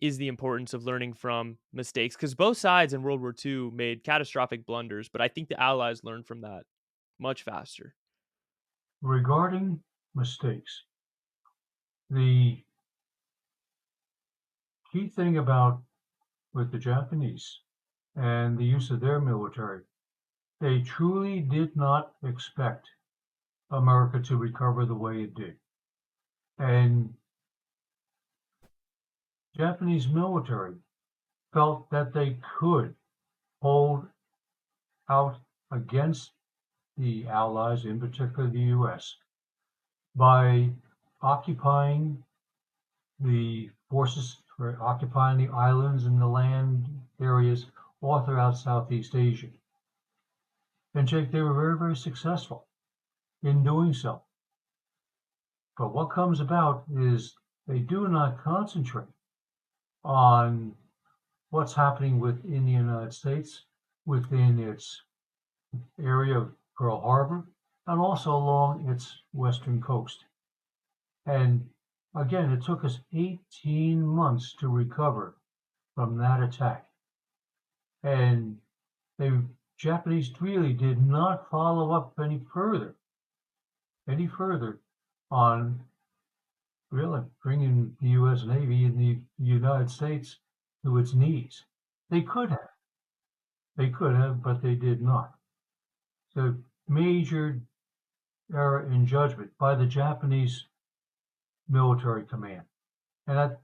is the importance of learning from mistakes? Because both sides in World War II made catastrophic blunders, but I think the Allies learned from that much faster. Regarding mistakes, the key thing about with the Japanese and the use of their military, they truly did not expect America to recover the way it did. And Japanese military felt that they could hold out against the Allies, in particular the US, by occupying the forces, for occupying the islands and the land areas all throughout Southeast Asia. And Jake, they were very, very successful in doing so. But what comes about is they do not concentrate on what's happening within the United States, within its area of Pearl Harbor, and also along its western coast. And again, it took us 18 months to recover from that attack. And the Japanese really did not follow up any further on really bringing the U.S. Navy and the United States to its knees. They could have, but they did not. So major error in judgment by the Japanese military command. And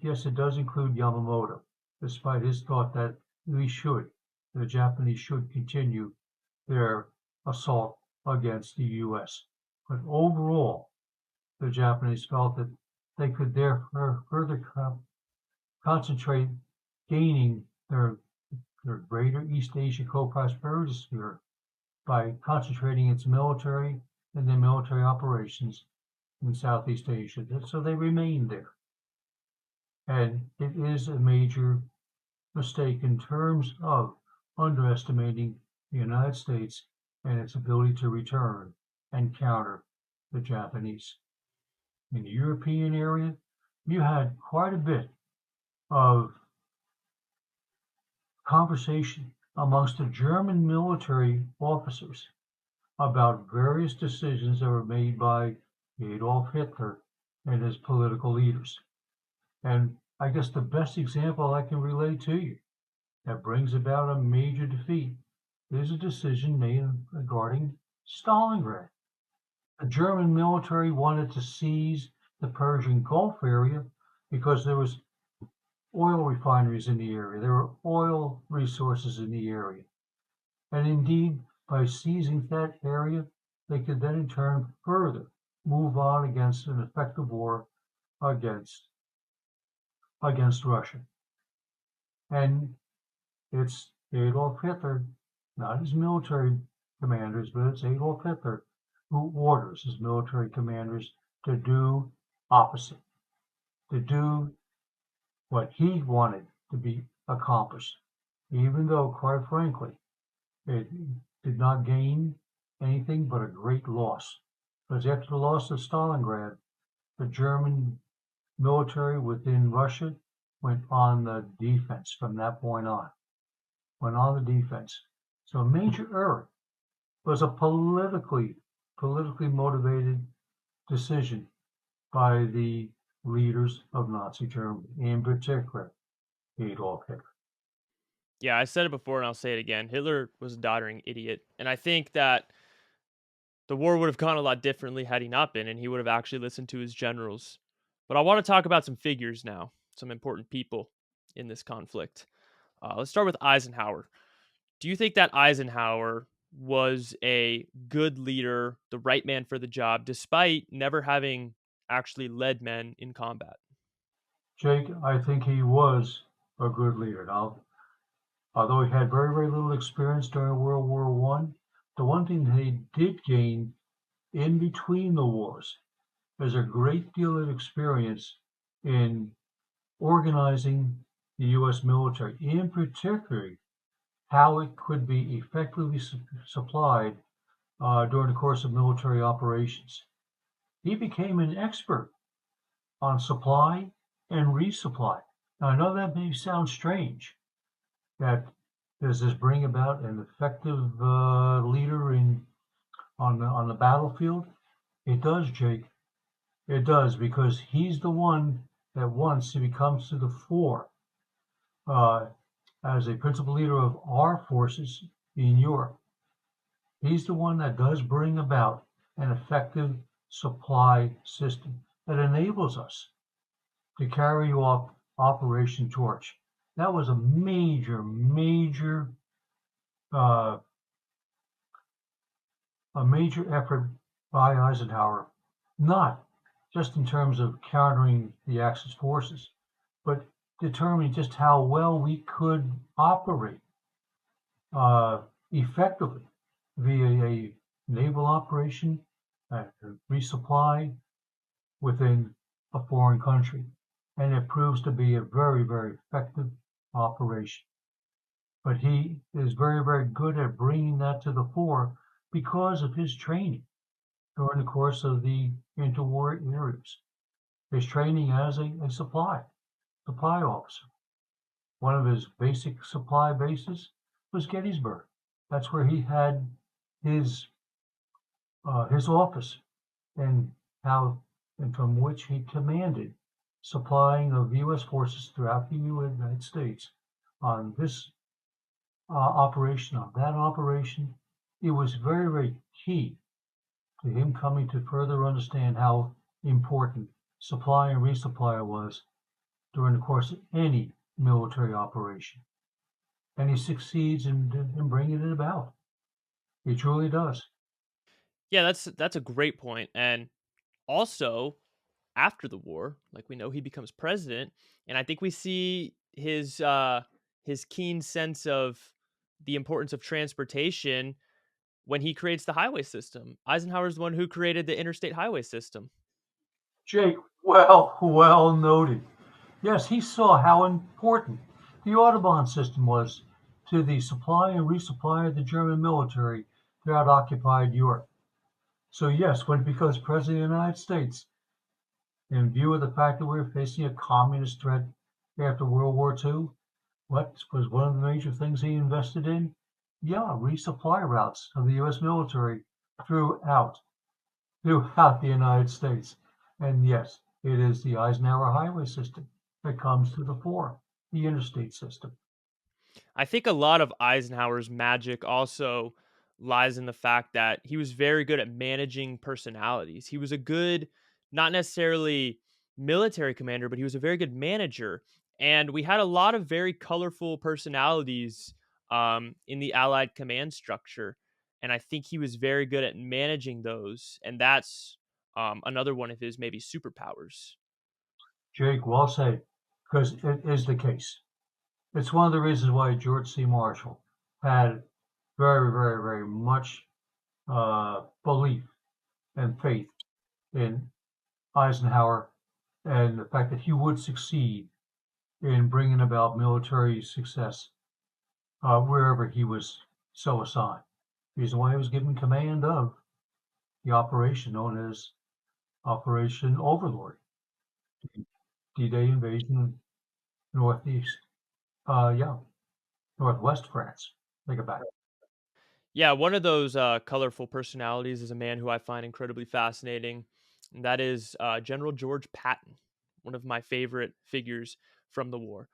yes, it does include Yamamoto, despite his thought that the Japanese should continue their assault against the U.S. But overall, the Japanese felt that they could therefore further concentrate gaining their greater East Asia co-prosperity sphere by concentrating its military and their military operations in Southeast Asia. So they remained there. And it is a major mistake in terms of underestimating the United States and its ability to return and counter the Japanese. In the European area, you had quite a bit of conversation amongst the German military officers about various decisions that were made by Adolf Hitler and his political leaders. And I guess the best example I can relate to you that brings about a major defeat is a decision made regarding Stalingrad. The German military wanted to seize the Persian Gulf area because there was oil refineries in the area. There were oil resources in the area. And indeed, by seizing that area, they could then in turn further move on against an effective war against Russia. And it's Adolf Hitler, not his military commanders, but it's Adolf Hitler who orders his military commanders to do opposite, to do what he wanted to be accomplished, even though, quite frankly, it did not gain anything but a great loss. Because after the loss of Stalingrad, the German military within Russia went on the defense from that point on. Went on the defense. So a major error was a politically motivated decision by the leaders of Nazi Germany, in particular Adolf Hitler. Yeah, I said it before and I'll say it again. Hitler was a doddering idiot. And I think that the war would have gone a lot differently had he not been, and he would have actually listened to his generals. But I want to talk about some figures now, some important people in this conflict. Let's start with Eisenhower. Do you think that Eisenhower was a good leader, the right man for the job, despite never having actually led men in combat? Jake, I think he was a good leader. Now, although he had very, very little experience during World War One, the one thing that he did gain in between the wars is a great deal of experience in organizing the U.S. military, in particular, how it could be effectively supplied during the course of military operations. He became an expert on supply and resupply. Now, I know that may sound strange, that does this bring about an effective leader on the battlefield? It does, Jake. It does, because he's the one that once he comes to the fore as a principal leader of our forces in Europe. He's the one that does bring about an effective supply system that enables us to carry off Operation Torch. That was a major effort by Eisenhower, not just in terms of countering the Axis forces, but determining just how well we could operate effectively via a naval operation and resupply within a foreign country. And it proves to be a very, very effective operation. But he is very, very good at bringing that to the fore because of his training during the course of the interwar years. His training as a supply officer. One of his basic supply bases was Gettysburg. That's where he had his office and from which he commanded supplying of U.S. forces throughout the United States on this operation, on that operation. It was very, very key to him coming to further understand how important supply and resupply was during the course of any military operation. And he succeeds in bringing it about. He truly does. Yeah, that's a great point. And also, after the war, like we know he becomes president, and I think we see his keen sense of the importance of transportation when he creates the highway system. Eisenhower's the one who created the interstate highway system. Jake, well noted. Yes, he saw how important the Audubon system was to the supply and resupply of the German military throughout occupied Europe. So yes, when it becomes President of the United States, in view of the fact that we were facing a communist threat after World War II, what was one of the major things he invested in? Yeah, resupply routes of the U.S. military throughout throughout the United States. And yes, it is the Eisenhower highway system that comes to the fore, the interstate system. I think a lot of Eisenhower's magic also lies in the fact that he was very good at managing personalities. He was a good, not necessarily military commander, but he was a very good manager. And we had a lot of very colorful personalities in the Allied command structure. And I think he was very good at managing those. And that's another one of his maybe superpowers. Jake, well said, because it is the case. It's one of the reasons why George C. Marshall had very, very, very much belief and faith in Eisenhower and the fact that he would succeed in bringing about military success wherever he was so assigned. The reason why he was given command of the operation known as Operation Overlord, D-Day invasion northeast, yeah, northwest France. Think about it. Yeah, one of those colorful personalities is a man who I find incredibly fascinating, and that is General George Patton, one of my favorite figures from the war.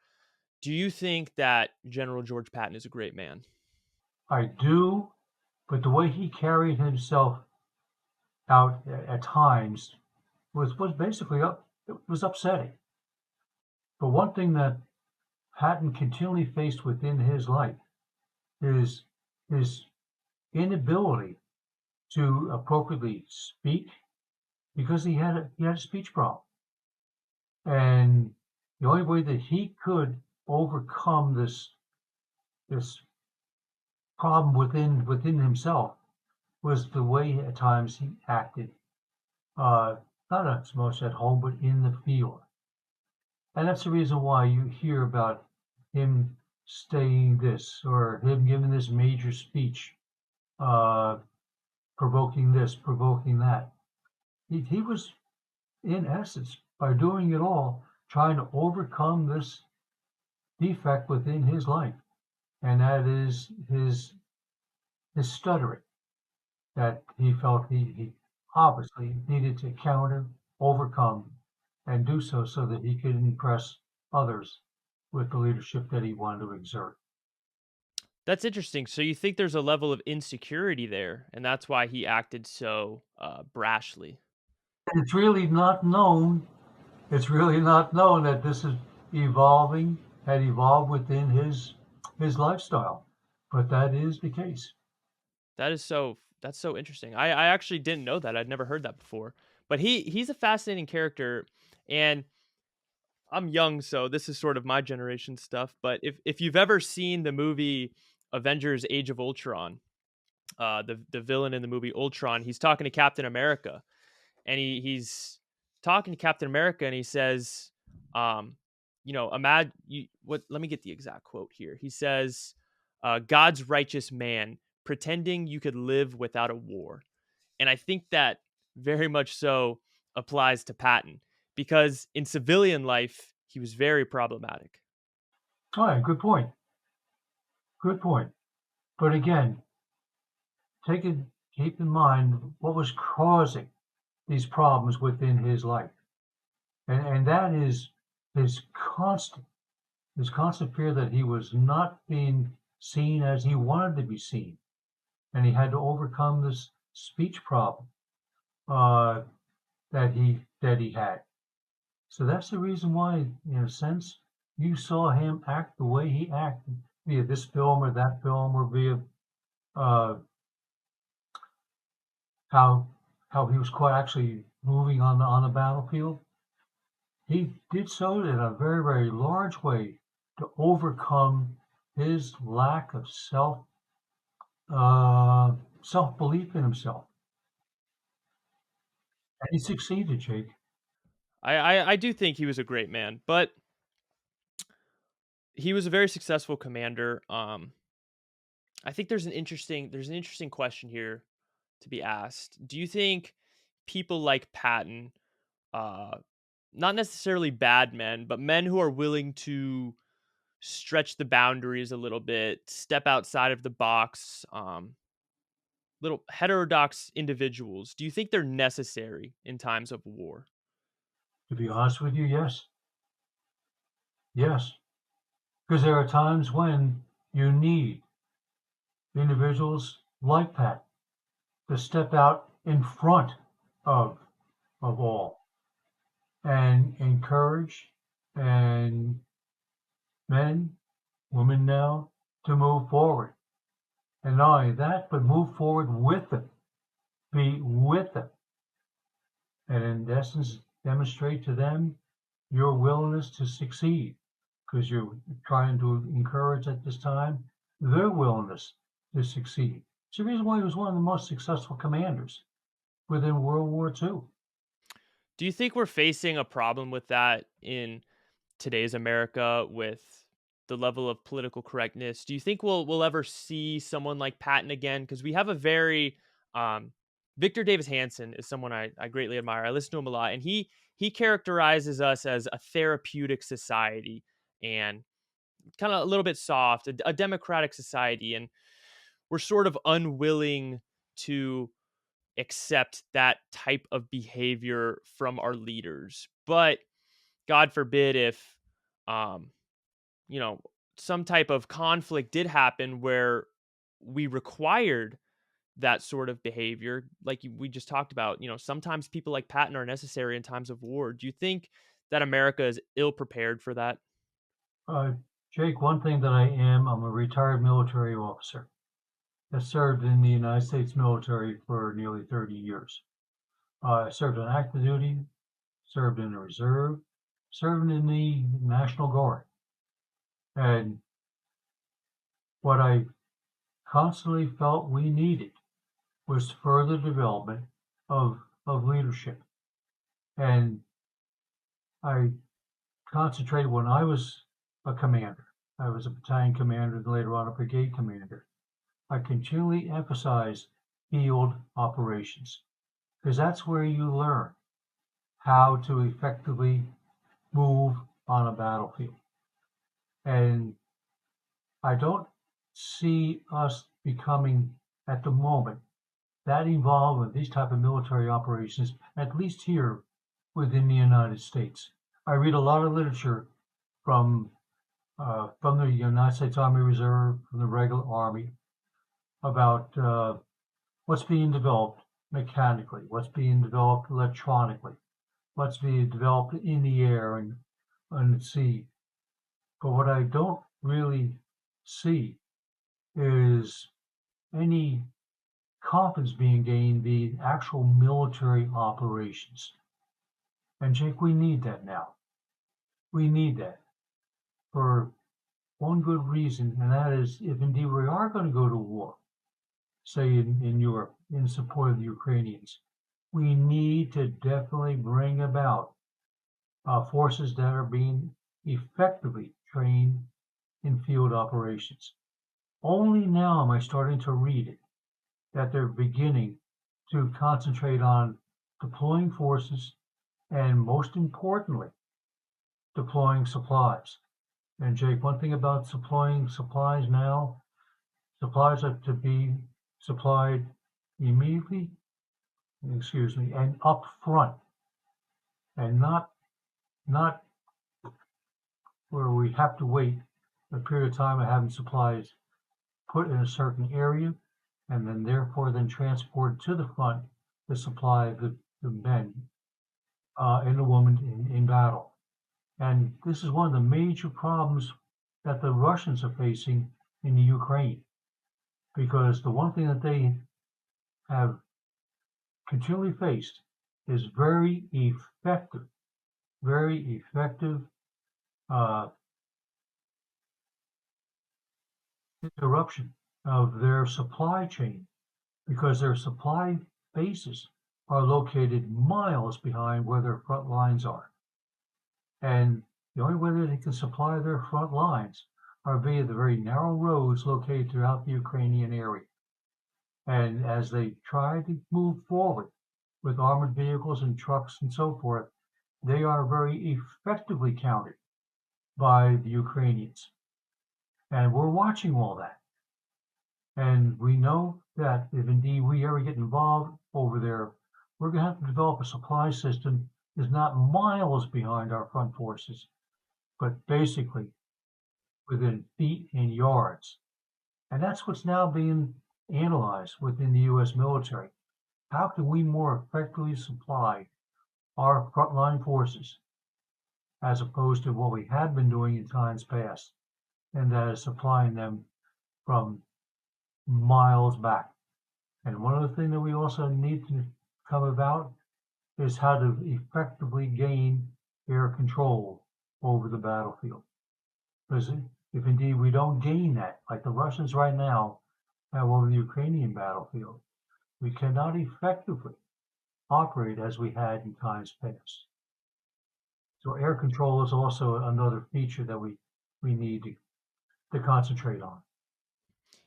Do you think that General George Patton is a great man? I do, but the way he carried himself out at times was basically it was upsetting. But one thing that Patton continually faced within his life is his inability to appropriately speak because he had a speech problem, and the only way that he could overcome this problem within himself was the way at times he acted, uh, not as much at home but in the field. And that's the reason why you hear about him saying this or him giving this major speech, uh, provoking this, provoking that. He was, in essence, by doing it all, trying to overcome this defect within his life, and that is his stuttering that he felt he obviously needed to counter, overcome, and do so that he could impress others with the leadership that he wanted to exert. That's interesting. So you think there's a level of insecurity there, and that's why he acted so brashly. And it's really not known. It's really not known that this is evolving, had evolved within his lifestyle, but that is the case. That's so interesting. I actually didn't know that. I'd never heard that before. But he's a fascinating character, and I'm young, so this is sort of my generation stuff. But if you've ever seen the movie Avengers: Age of Ultron, the villain in the movie Ultron, he's talking to Captain America, and he's talking to Captain America, and he says, imagine you what. Let me get the exact quote here. He says, "God's righteous man, pretending you could live without a war." And I think that very much so applies to Patton because in civilian life, he was very problematic. All right, good point. Good point. But again, take it, keep in mind what was causing these problems within his life. And that is his constant, his constant fear that he was not being seen as he wanted to be seen. And he had to overcome this speech problem uh, that he had. So that's the reason why, in a sense, you saw him act the way he acted via this film or that film or via uh, how how he was quite actually moving on the battlefield. He did so in a very, very large way to overcome his lack of self belief in himself, and he succeeded, Jake. I do think he was a great man, but he was a very successful commander. I think there's an interesting question here to be asked. Do you think people like Patton, uh, not necessarily bad men, but men who are willing to stretch the boundaries a little bit, step outside of the box, little heterodox individuals, do you think they're necessary in times of war? To be honest with you, yes. Yes. Because there are times when you need individuals like that to step out in front of all and encourage and men, women now to move forward. And not only that, but move forward with them, be with them, and in essence demonstrate to them your willingness to succeed, because you're trying to encourage at this time their willingness to succeed. It's the reason why he was one of the most successful commanders within World War II. Do you think we're facing a problem with that in today's America with the level of political correctness? Do you think we'll ever see someone like Patton again? Because we have a very um, Victor Davis Hanson is someone I greatly admire. I listen to him a lot, and he characterizes us as a therapeutic society and kind of a little bit soft, a democratic society, and we're sort of unwilling to accept that type of behavior from our leaders. But God forbid if um, you know, some type of conflict did happen where we required that sort of behavior, like we just talked about, sometimes people like Patton are necessary in times of war. Do you think that America is ill prepared for that? Uh, Jake, one thing that I'm a retired military officer that served in the United States military for nearly 30 years. I served on active duty, served in the reserve, served in the National Guard. And what I constantly felt we needed was further development of leadership. And I concentrated when I was a commander. I was a battalion commander and later on a brigade commander. I continually emphasized field operations because that's where you learn how to effectively move on a battlefield. And I don't see us becoming at the moment that involved with these type of military operations, at least here within the United States. I read a lot of literature from from the United States Army Reserve, from the regular Army, about what's being developed mechanically, what's being developed electronically, what's being developed in the air and at sea. But what I don't really see is any confidence being gained the actual military operations. And Jake, we need that now. We need that for one good reason, and that is if indeed we are going to go to war, say in Europe, in support of the Ukrainians, we need to definitely bring about forces that are being effectively trained in field operations. Only now am I starting to read it, that they're beginning to concentrate on deploying forces and, most importantly, deploying supplies. And Jake, one thing about supplying supplies now, supplies are to be supplied immediately, and up front, and not where we have to wait a period of time of having supplies put in a certain area, and then therefore then transported to the front to supply the men and the women in battle. And this is one of the major problems that the Russians are facing in the Ukraine, because the one thing that they have continually faced is very effective uh, interruption of their supply chain, because their supply bases are located miles behind where their front lines are. And the only way that they can supply their front lines are via the very narrow roads located throughout the Ukrainian area. And as they try to move forward with armored vehicles and trucks and so forth, they are very effectively countered by the Ukrainians. And we're watching all that. And we know that if indeed we ever get involved over there, we're going to have to develop a supply system that's not miles behind our front forces, but basically within feet and yards. And that's what's now being analyzed within the U.S. military. How can we more effectively supply our frontline forces as opposed to what we had been doing in times past, and that is supplying them from miles back. And one other thing that we also need to come about is how to effectively gain air control over the battlefield. Because if indeed we don't gain that, like the Russians right now have over the Ukrainian battlefield, we cannot effectively operate as we had in times past. So air control is also another feature that we need to concentrate on.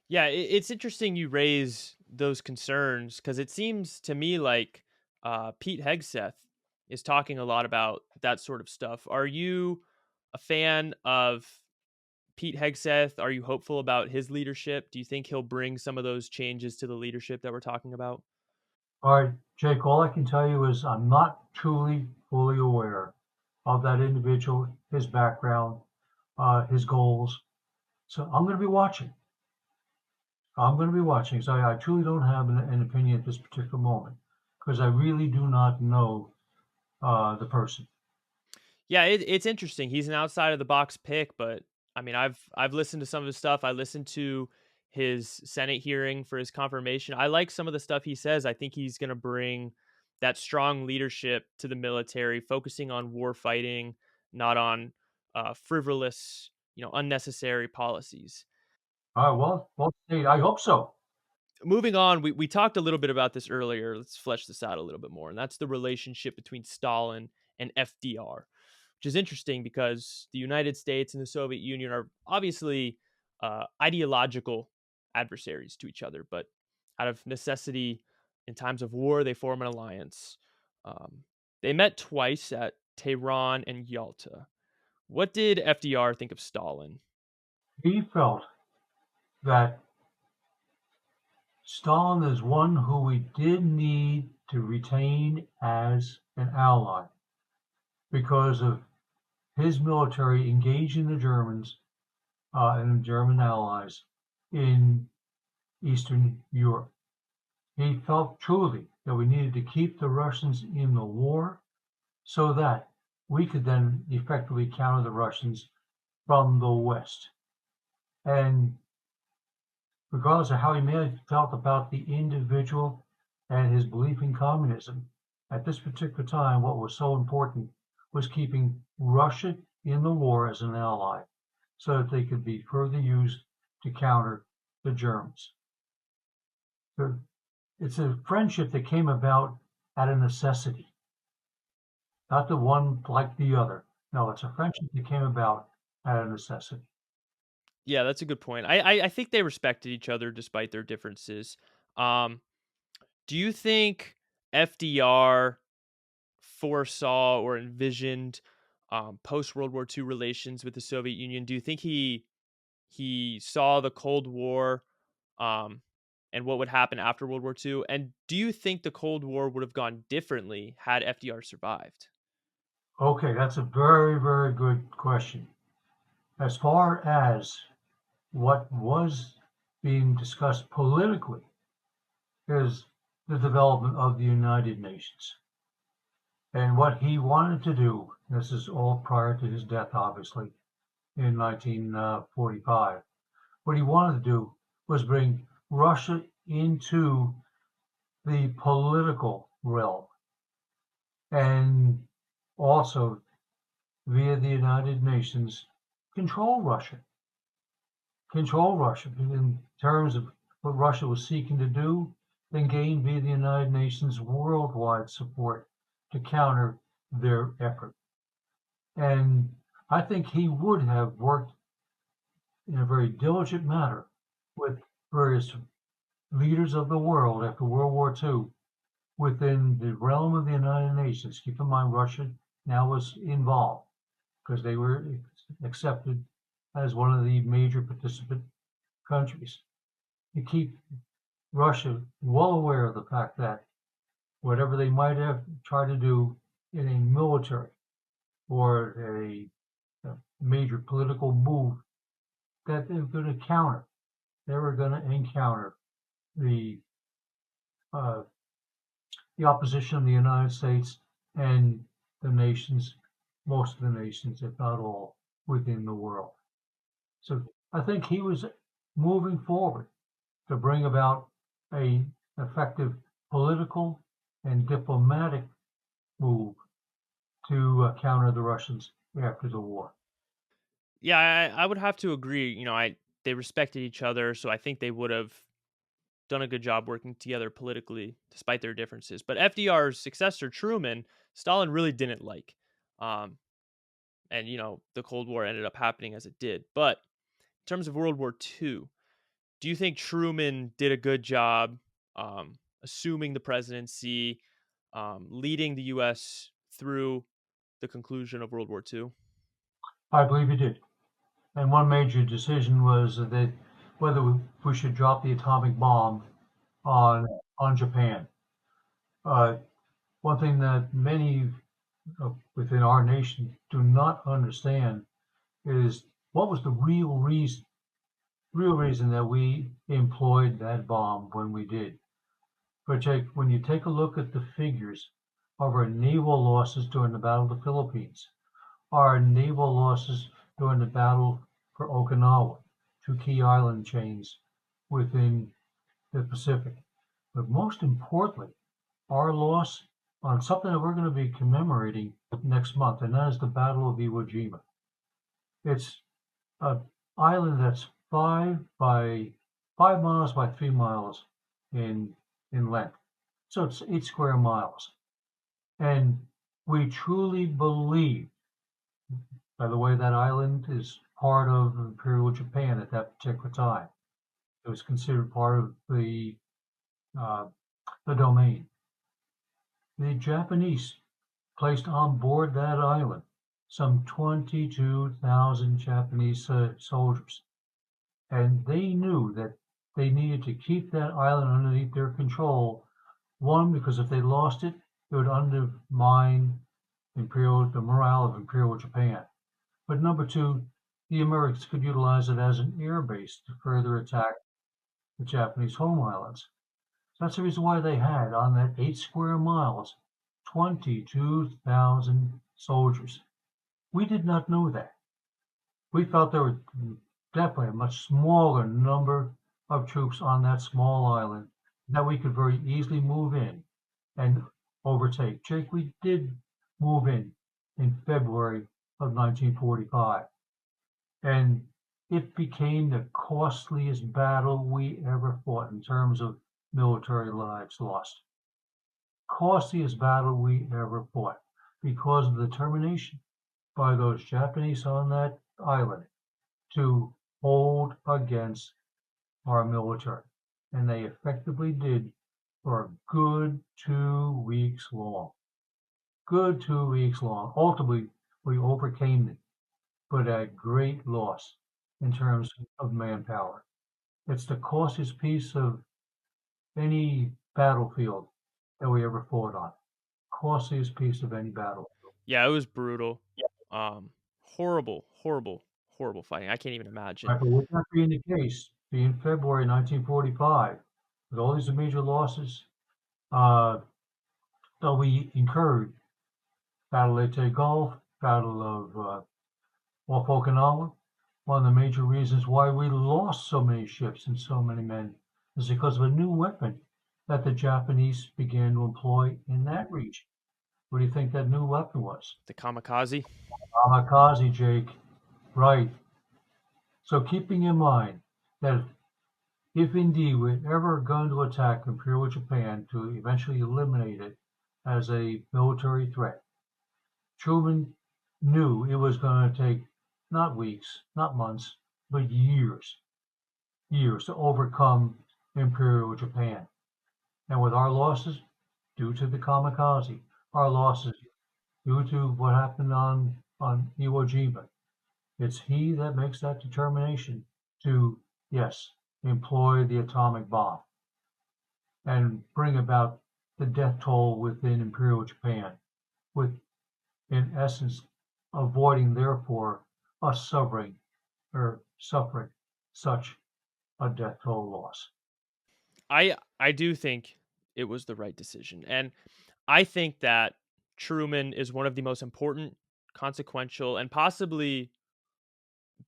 Yeah, it's interesting you raise those concerns because it seems to me like Pete Hegseth is talking a lot about that sort of stuff. Are you a fan of Pete Hegseth? Are you hopeful about his leadership? Do you think he'll bring some of those changes to the leadership that we're talking about? All right, Jake, all I can tell you is I'm not truly fully aware of that individual, his background, his goals. So I'm going to be watching. So I truly don't have an opinion at this particular moment because I really do not know the person. Yeah, it's interesting. He's an outside of the box pick, but I mean, I've listened to some of his stuff. I listened to his Senate hearing for his confirmation. I like some of the stuff he says. I think he's going to bring that strong leadership to the military, focusing on war fighting, not on frivolous, unnecessary policies. All right, well, Nate, I hope so. Moving on, we talked a little bit about this earlier. Let's flesh this out a little bit more. And that's the relationship between Stalin and FDR, which is interesting because the United States and the Soviet Union are obviously ideological adversaries to each other, but out of necessity, in times of war, they form an alliance. They met twice at Tehran and Yalta. What did FDR think of Stalin? He felt that Stalin is one who we did need to retain as an ally because of his military engaging the Germans and the German allies in Eastern Europe. He felt truly that we needed to keep the Russians in the war so that we could then effectively counter the Russians from the West. And regardless of how he may have felt about the individual and his belief in communism, at this particular time, what was so important was keeping Russia in the war as an ally so that they could be further used to counter the Germans. It's a friendship that came about out of necessity, not the one like the other. No, it's a friendship that came about out of necessity. Yeah, that's a good point. I think they respected each other despite their differences. Um, do you think FDR foresaw or envisioned post World War II relations with the Soviet Union? Do you think he saw the Cold War um, and what would happen after World War II? And do you think the Cold War would have gone differently had FDR survived? Okay, that's a very, very good question. As far as what was being discussed politically is the development of the United Nations. And what he wanted to do, this is all prior to his death, obviously, in 1945. What he wanted to do was bring Russia into the political realm and also via the United Nations control Russia. Control Russia in terms of what Russia was seeking to do, then gain via the United Nations worldwide support to counter their effort. And I think he would have worked in a very diligent manner with various leaders of the world after World War II within the realm of the United Nations. Keep in mind, Russia now was involved because they were accepted as one of the major participant countries. To keep Russia well aware of the fact that whatever they might have tried to do in a military or a major political move, that they were going to counter. They were going to encounter the uh, the opposition of the United States and the nations, most of the nations, if not all, within the world. So I think he was moving forward to bring about a effective political and diplomatic move to counter the Russians after the war. Yeah, I would have to agree. They respected each other, so I think they would have done a good job working together politically despite their differences. But FDR's successor, Truman, Stalin really didn't like. Um, and the Cold War ended up happening as it did. But in terms of World War II, do you think Truman did a good job assuming the presidency, leading the U.S. through the conclusion of World War II? I believe he did. And one major decision was that whether we should drop the atomic bomb on on Japan. Uh, One thing that many within our nation do not understand is what was the real reason that we employed that bomb when we did. But Jake, when you take a look at the figures of our naval losses during the Battle of the Philippines, our naval losses during the battle for Okinawa, two key island chains within the Pacific. But most importantly, our loss on something that we're going to be commemorating next month, and that is the Battle of Iwo Jima. It's an island that's 5 miles by 3 miles in length. So it's 8 square miles. And we truly believe, by the way, that island is part of Imperial Japan at that particular time. It was considered part of uh, the domain. The Japanese placed on board that island some 22,000 Japanese soldiers. And they knew that they needed to keep that island underneath their control. One, because if they lost it, it would undermine the morale of Imperial Japan. But number two, the Americans could utilize it as an air base to further attack the Japanese home islands. So that's the reason why they had on that 8 square miles 22,000 soldiers. We did not know that. We felt there were definitely a much smaller number of troops on that small island that we could very easily move in and overtake. Jake, we did move in February of 1945, and it became the costliest battle we ever fought in terms of military lives lost. Costliest battle we ever fought because of the determination by those Japanese on that island to hold against our military. And they effectively did for a good 2 weeks long. Good 2 weeks long. Ultimately, we overcame it, but at great loss in terms of manpower. It's the costliest piece of any battlefield that we ever fought on. Costliest piece of any battle. Yeah, it was brutal. Horrible, horrible, horrible fighting. I can't even imagine. Right, but with that being the case, being February 1945, with all these major losses uh, that we incurred, Battle of Leyte Gulf, Battle of off Okinawa, one of the major reasons why we lost so many ships and so many men is because of a new weapon that the Japanese began to employ in that region. What do you think that new weapon was? The kamikaze. Kamikaze, Jake. Right. So keeping in mind that if indeed we're ever going to attack Imperial Japan to eventually eliminate it as a military threat, Truman knew it was going to take not weeks, not months, but years to overcome Imperial Japan. And with our losses, due to the kamikaze, our losses due to what happened on Iwo Jima, it's he that makes that determination to, yes, employ the atomic bomb and bring about the death toll within Imperial Japan, with, in essence, avoiding, therefore, us suffering such a death toll loss. I do think it was the right decision. And I think that Truman is one of the most important, consequential, and possibly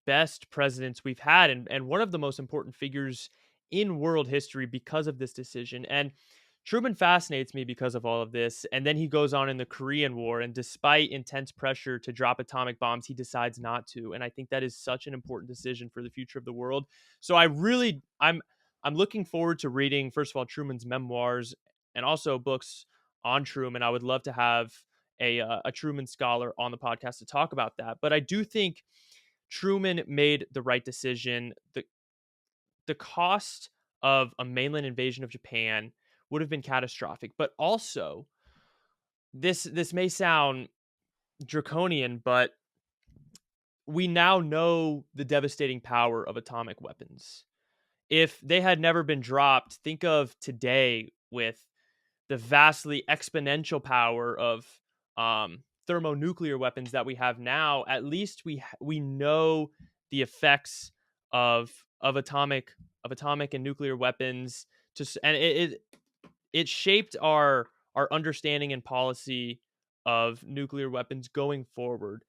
best presidents we've had, and one of the most important figures in world history because of this decision. And Truman fascinates me because of all of this. And then he goes on in the Korean War, and despite intense pressure to drop atomic bombs, he decides not to. And I think that is such an important decision for the future of the world. So I'm looking forward to reading, first of all, Truman's memoirs and also books on Truman. I would love to have a Truman scholar on the podcast to talk about that. But I do think Truman made the right decision. The cost of a mainland invasion of Japan would have been catastrophic, but also this may sound draconian, but we now know the devastating power of atomic weapons. If they had never been dropped, think of today with the vastly exponential power of thermonuclear weapons that we have now. At least we know the effects of atomic and nuclear weapons and it shaped our understanding and policy of nuclear weapons going forward,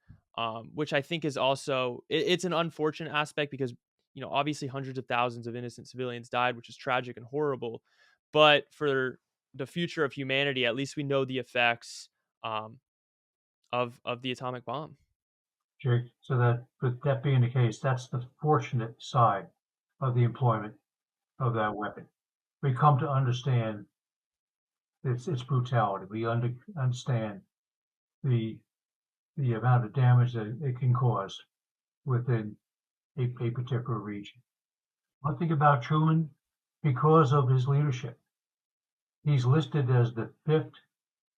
which I think is also it's an unfortunate aspect because obviously hundreds of thousands of innocent civilians died, which is tragic and horrible. But for the future of humanity, at least we know the effects um, of the atomic bomb. Jake, so that, with that being the case, that's the fortunate side of the employment of that weapon. We come to understand its brutality. We understand the amount of damage that it can cause within a particular region. One thing about Truman, because of his leadership, he's listed as the fifth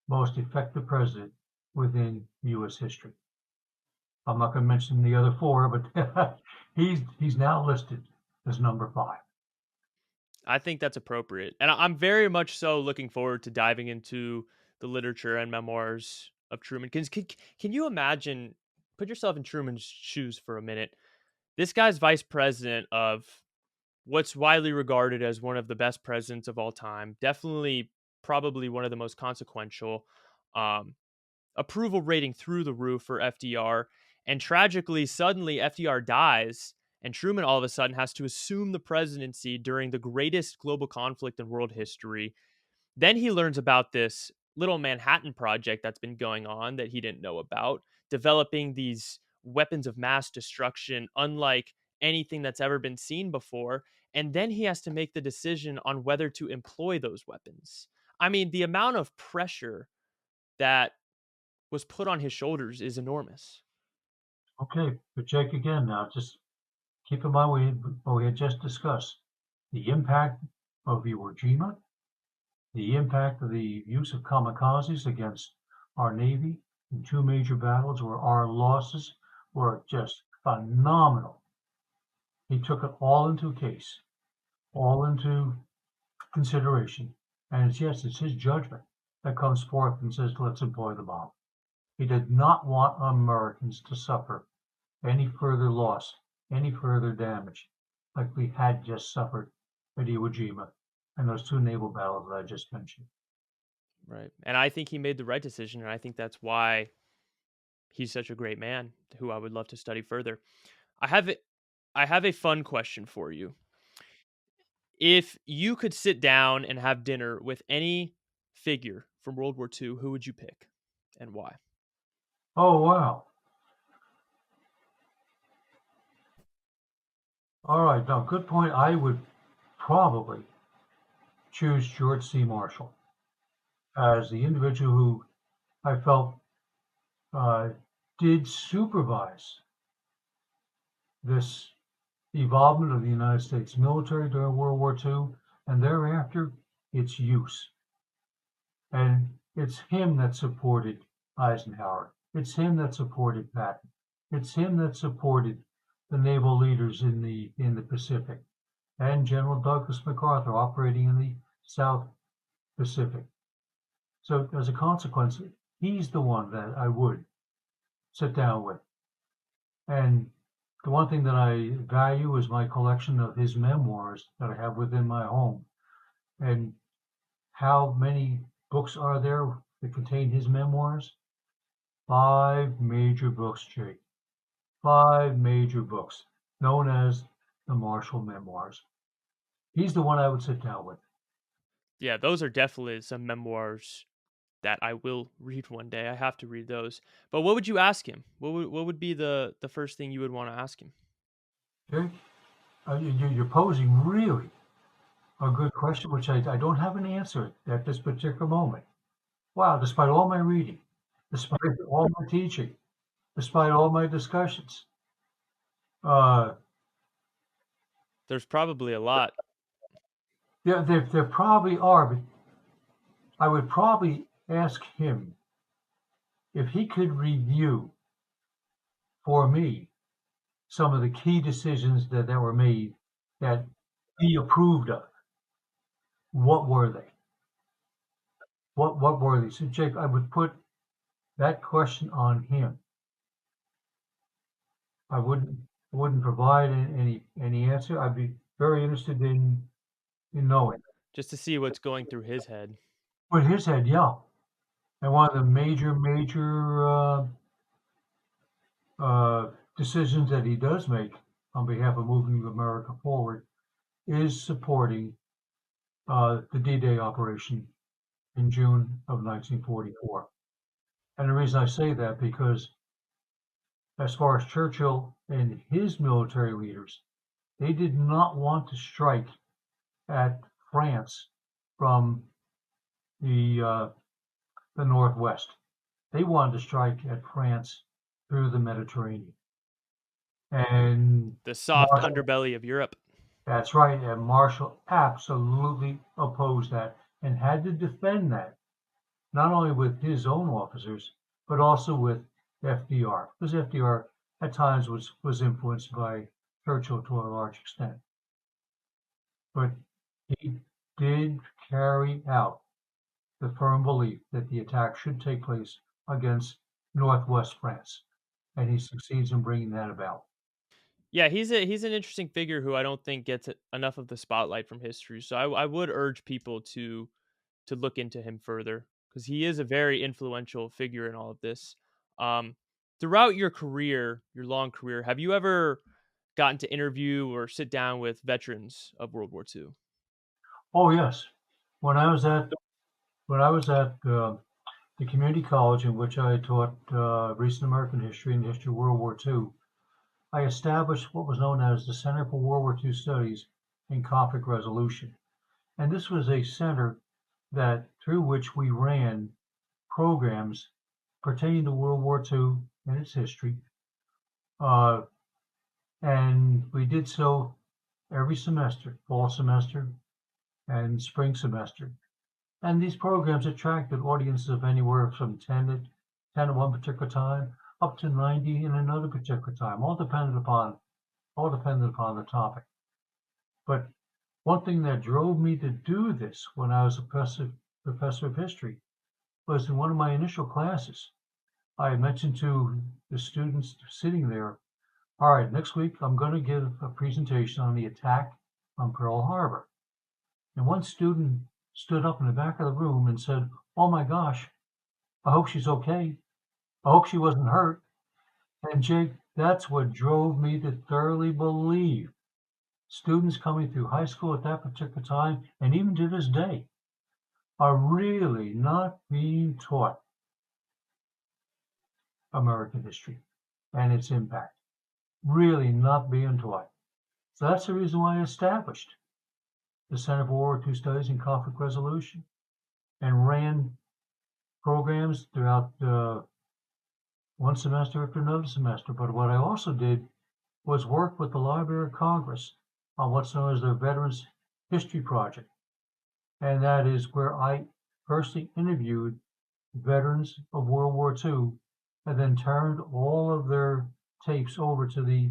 most effective president within U.S. history. I'm not going to mention the other four, but he's now listed as number 5. I think that's appropriate, and I'm very much so looking forward to diving into the literature and memoirs of Truman. Can you imagine? Put yourself in Truman's shoes for a minute. This guy's vice president of what's widely regarded as one of the best presidents of all time. Definitely, probably one of the most consequential. Um, Approval rating through the roof for FDR. And tragically, suddenly FDR dies, and Truman all of a sudden has to assume the presidency during the greatest global conflict in world history. Then he learns about this little Manhattan project that's been going on that he didn't know about, developing these weapons of mass destruction, unlike anything that's ever been seen before. And then he has to make the decision on whether to employ those weapons. I mean, the amount of pressure that was put on his shoulders is enormous. Okay, but Jake, again, now just keep in mind what we had just discussed: the impact of Iwo Jima, the impact of the use of kamikazes against our Navy in 2 major battles where our losses were just phenomenal. He took it all into case, all into consideration. And it's his judgment that comes forth and says, let's employ the bomb. He did not want Americans to suffer any further loss, any further damage, like we had just suffered at Iwo Jima and those 2 naval battles that I just mentioned. Right. And I think he made the right decision. And I think that's why he's such a great man who I would love to study further. I have a, I have a fun question for you. If you could sit down and have dinner with any figure from World War II, who would you pick and why? Oh, wow. All right. Now, good point. I would probably choose George C. Marshall as the individual who I felt uh, did supervise this the involvement of the United States military during World War II, and thereafter, its use. And it's him that supported Eisenhower. It's him that supported Patton. It's him that supported the naval leaders in the Pacific, and General Douglas MacArthur operating in the South Pacific. So as a consequence, he's the one that I would sit down with. And the one thing that I value is my collection of his memoirs that I have within my home. And how many books are there that contain his memoirs? 5 major books, Jake. 5 major books, known as the Marshall Memoirs. He's the one I would sit down with. Yeah, those are definitely some memoirs that I will read one day. I have to read those. But what would you ask him? What would be the first thing you would want to ask him? Jake, you're posing really a good question, which I don't have an answer at this particular moment. Wow, despite all my reading, despite all my teaching, despite all my discussions, uh, There's probably a lot. yeah, there probably are, but I would probably ask him if he could review for me some of the key decisions that were made that he approved of. What were they? What were they? So, Jake, I would put that question on him. I wouldn't provide any answer. I'd be very interested in knowing. Just to see what's going through his head. With his head, yeah. And one of the major decisions that he does make on behalf of moving America forward is supporting the D-Day operation in June of 1944. And the reason I say that because as far as Churchill and his military leaders, they did not want to strike at France from the northwest. They wanted to strike at France through the Mediterranean. And The soft Marshall, underbelly of Europe. that's right, and Marshall absolutely opposed that and had to defend that, not only with his own officers, but also with FDR, because FDR at times was influenced by Churchill to a large extent. But he did carry out the firm belief that the attack should take place against Northwest France, and he succeeds in bringing that about. Yeah, he's an interesting figure who I don't think gets enough of the spotlight from history. So I would urge people to look into him further because he is a very influential figure in all of this. Um, Throughout your career, your long career, have you ever gotten to interview or sit down with veterans of World War II? Oh yes, when I was at the community college in which I taught recent American history and the history of World War II, I established what was known as the Center for World War II Studies and Conflict Resolution. And this was a center that through which we ran programs pertaining to World War II and its history. Uh, and we did so every semester, fall semester and spring semester. And these programs attracted audiences of anywhere from 10 at one particular time, up to 90 in another particular time, all dependent upon the topic. But one thing that drove me to do this when I was a professor of history was in one of my initial classes. I mentioned to the students sitting there, all right, next week I'm going to give a presentation on the attack on Pearl Harbor. And one student stood up in the back of the room and said, oh my gosh, I hope she's okay. I hope she wasn't hurt. And Jake, that's what drove me to thoroughly believe students coming through high school at that particular time, and even to this day, are really not being taught American history and its impact. Really not being taught. So that's the reason why I established the Center for World War II Studies and Conflict Resolution and ran programs throughout one semester after another semester. But what I also did was work with the Library of Congress on what's known as their Veterans History Project. And that is where I personally interviewed veterans of World War II and then turned all of their tapes over to the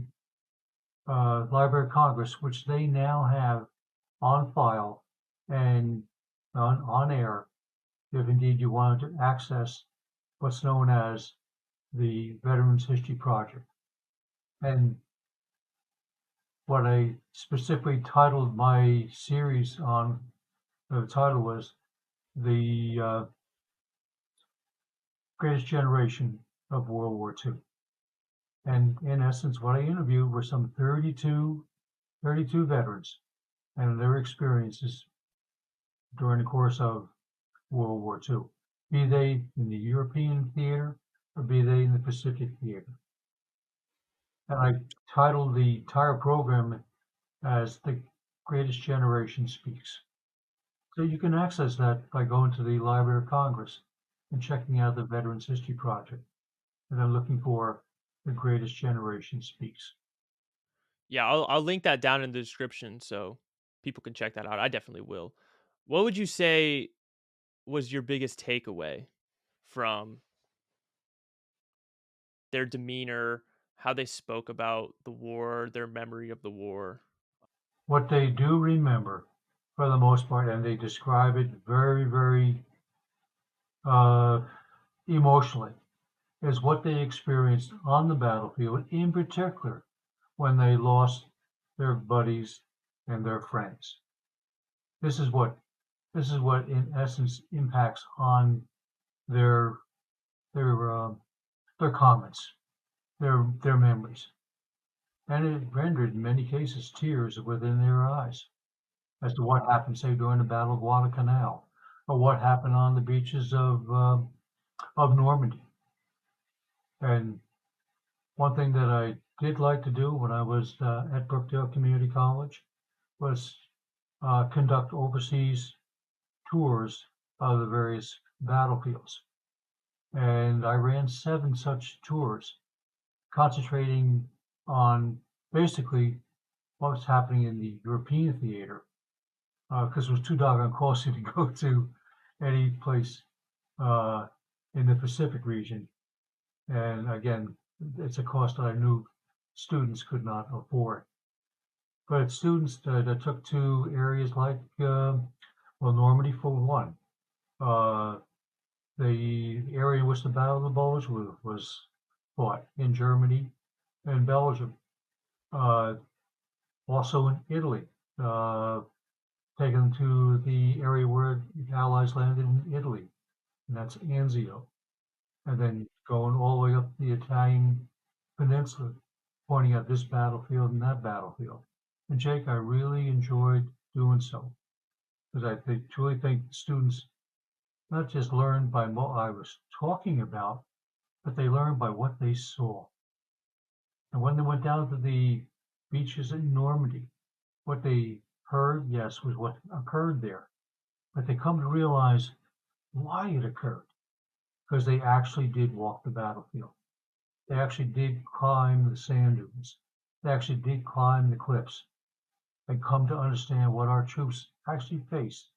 Library of Congress, which they now have on file and on air if indeed you wanted to access what's known as the Veterans History Project. And what I specifically titled my series on, the title was The Greatest Generation of World War II. And in essence, what I interviewed were some 32 veterans and their experiences during the course of World War II, be they in the European theater or be they in the Pacific theater. And I titled the entire program as The Greatest Generation Speaks. So you can access that by going to the Library of Congress and checking out the Veterans History Project. And then looking for The Greatest Generation Speaks. Yeah, I'll link that down in the description so people can check that out. I definitely will. What would you say was your biggest takeaway from their demeanor, how they spoke about the war, their memory of the war? What they do remember, for the most part, and they describe it very, very emotionally, is what they experienced on the battlefield, in particular when they lost their buddies and their friends. This is what in essence impacts on their their their comments, their memories, and it rendered in many cases tears within their eyes as to what happened, say, during the Battle of Guadalcanal, or what happened on the beaches of Normandy. And one thing that I did like to do when I was at Brooksdale Community College was conduct overseas tours of the various battlefields. And I ran 7 such tours, concentrating on basically what was happening in the European theater, because it was too doggone costly to go to any place in the Pacific region. And again, it's a cost that I knew students could not afford. But students that took to areas like, Normandy for one, the area in which the Battle of the Bulge was fought in Germany and Belgium, also in Italy, taken to the area where the Allies landed in Italy, and that's Anzio, and then going all the way up the Italian peninsula, pointing at this battlefield and that battlefield. And Jake, I really enjoyed doing so because I truly think students not just learned by what I was talking about, but they learned by what they saw. And when they went down to the beaches in Normandy, what they heard, yes, was what occurred there. But they come to realize why it occurred, because they actually did walk the battlefield. They actually did climb the sand dunes. They actually did climb the cliffs and come to understand what our troops actually faced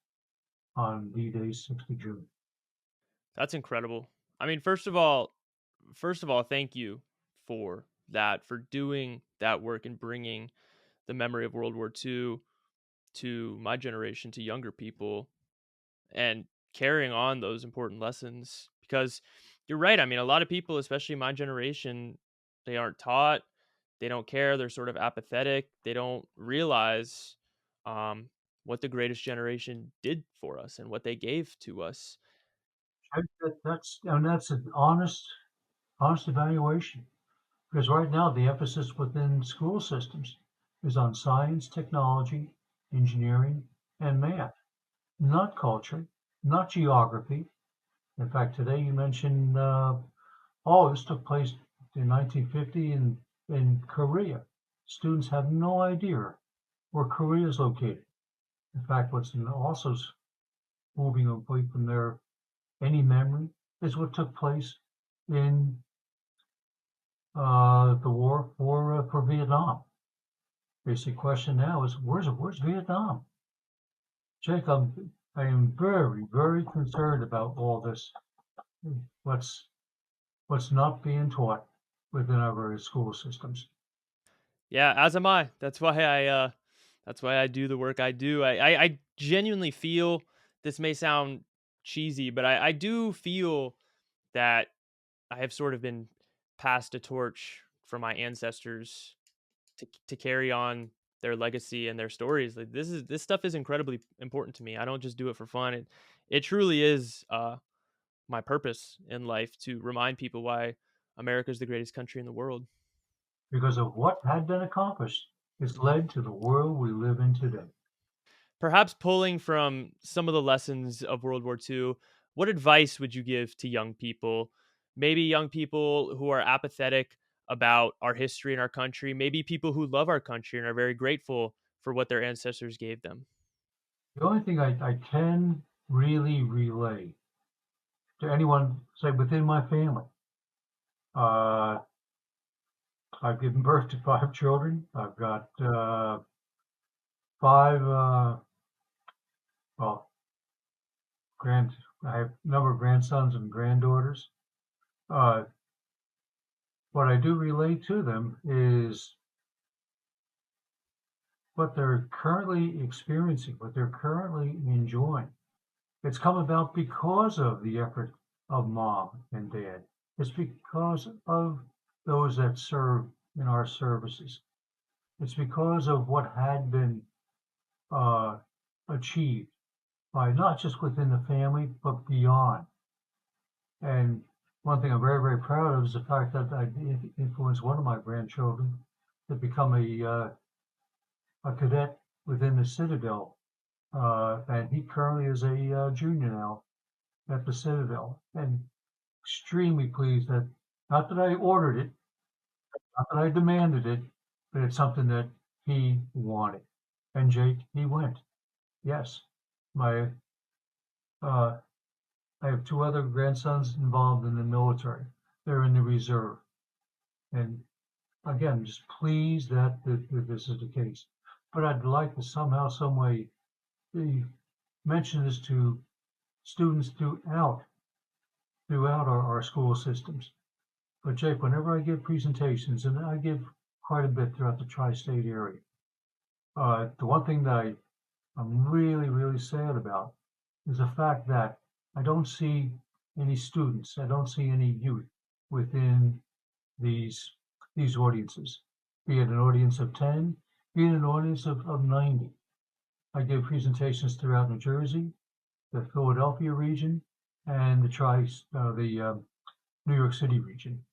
on D-Day, 6th of June. That's incredible. I mean, first of all, thank you for that, for doing that work and bringing the memory of World War II to my generation, to younger people, and carrying on those important lessons. Because you're right. I mean, a lot of people, especially my generation, they aren't taught, they don't care, they're sort of apathetic, they don't realize um, what the greatest generation did for us and what they gave to us. That's an honest evaluation. Because right now the emphasis within school systems is on science, technology, engineering, and math, not culture, not geography. In fact, today you mentioned, this took place in 1950 in Korea. Students have no idea where Korea is located. In fact, what's also moving away from their any memory is what took place in the war for Vietnam. Basic question now is where's Vietnam? Jake, I am very, very concerned about all this. What's what's not being taught within our various school systems. Yeah, as am I. That's why I do the work I do. I genuinely feel this may sound cheesy, but I do feel that I have sort of been passed a torch from my ancestors to carry on their legacy and their stories. Like this stuff is incredibly important to me. I don't just do it for fun. It truly is my purpose in life to remind people why America is the greatest country in the world. Because of what had been accomplished, it's Mhm. led to the world we live in today. Perhaps pulling from some of the lessons of World War II, what advice would you give to young people? Maybe young people who are apathetic about our history and our country, maybe people who love our country and are very grateful for what their ancestors gave them. The only thing I can really relay to anyone, say within my family, uh, I've given birth to 5 children. I've got five, well, grand. I have a number of grandsons and granddaughters. Uh, what I do relate to them is what they're currently experiencing, what they're currently enjoying. It's come about because of the effort of mom and dad. It's because of those that serve in our services. It's because of what had been uh, achieved by not just within the family, but beyond. And one thing I'm very, very proud of is the fact that I influenced one of my grandchildren to become a cadet within the Citadel. And he currently is a junior now at the Citadel. And extremely pleased that, not that I ordered it, not that I demanded it, but it's something that he wanted. And Jake, he went. Yes. My uh, I have two other grandsons involved in the military. They're in the reserve. And again, just pleased that this is the case. But I'd like to somehow, some way, mention this to students throughout our school systems. But Jake, whenever I give presentations, and I give quite a bit throughout the tri-state area, the one thing that I'm really, really sad about is the fact that I don't see any students, I don't see any youth within these these audiences, be it an audience of 10, be it an audience of 90. I give presentations throughout New Jersey, the Philadelphia region, and the New York City region.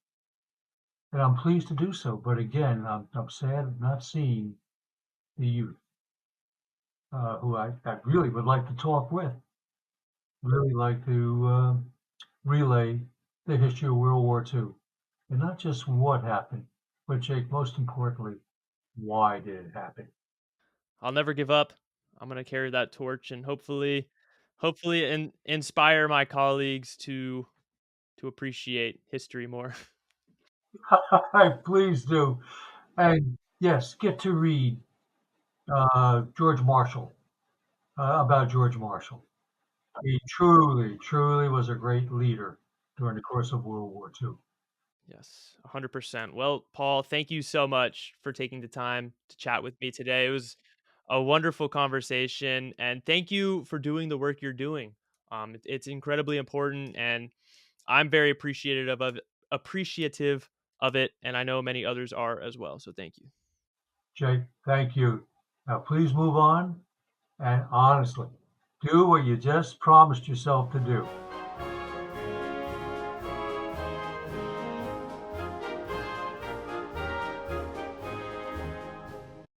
And I'm pleased to do so. But again, I'm sad of not seeing the youth who I really would like to talk with, really like to relay the history of World War II. And not just what happened, but Jake, most importantly, why did it happen? I'll never give up. I'm going to carry that torch and hopefully inspire my colleagues to appreciate history more. Please do. And yes, get to read George Marshall, about George Marshall. He truly, truly was a great leader during the course of World War II. Yes, 100%. Well, Paul, thank you so much for taking the time to chat with me today. It was a wonderful conversation, and thank you for doing the work you're doing. It's incredibly important, and I'm very appreciative of it, and I know many others are as well. So thank you. Jake, thank you. Now, please move on and honestly do what you just promised yourself to do.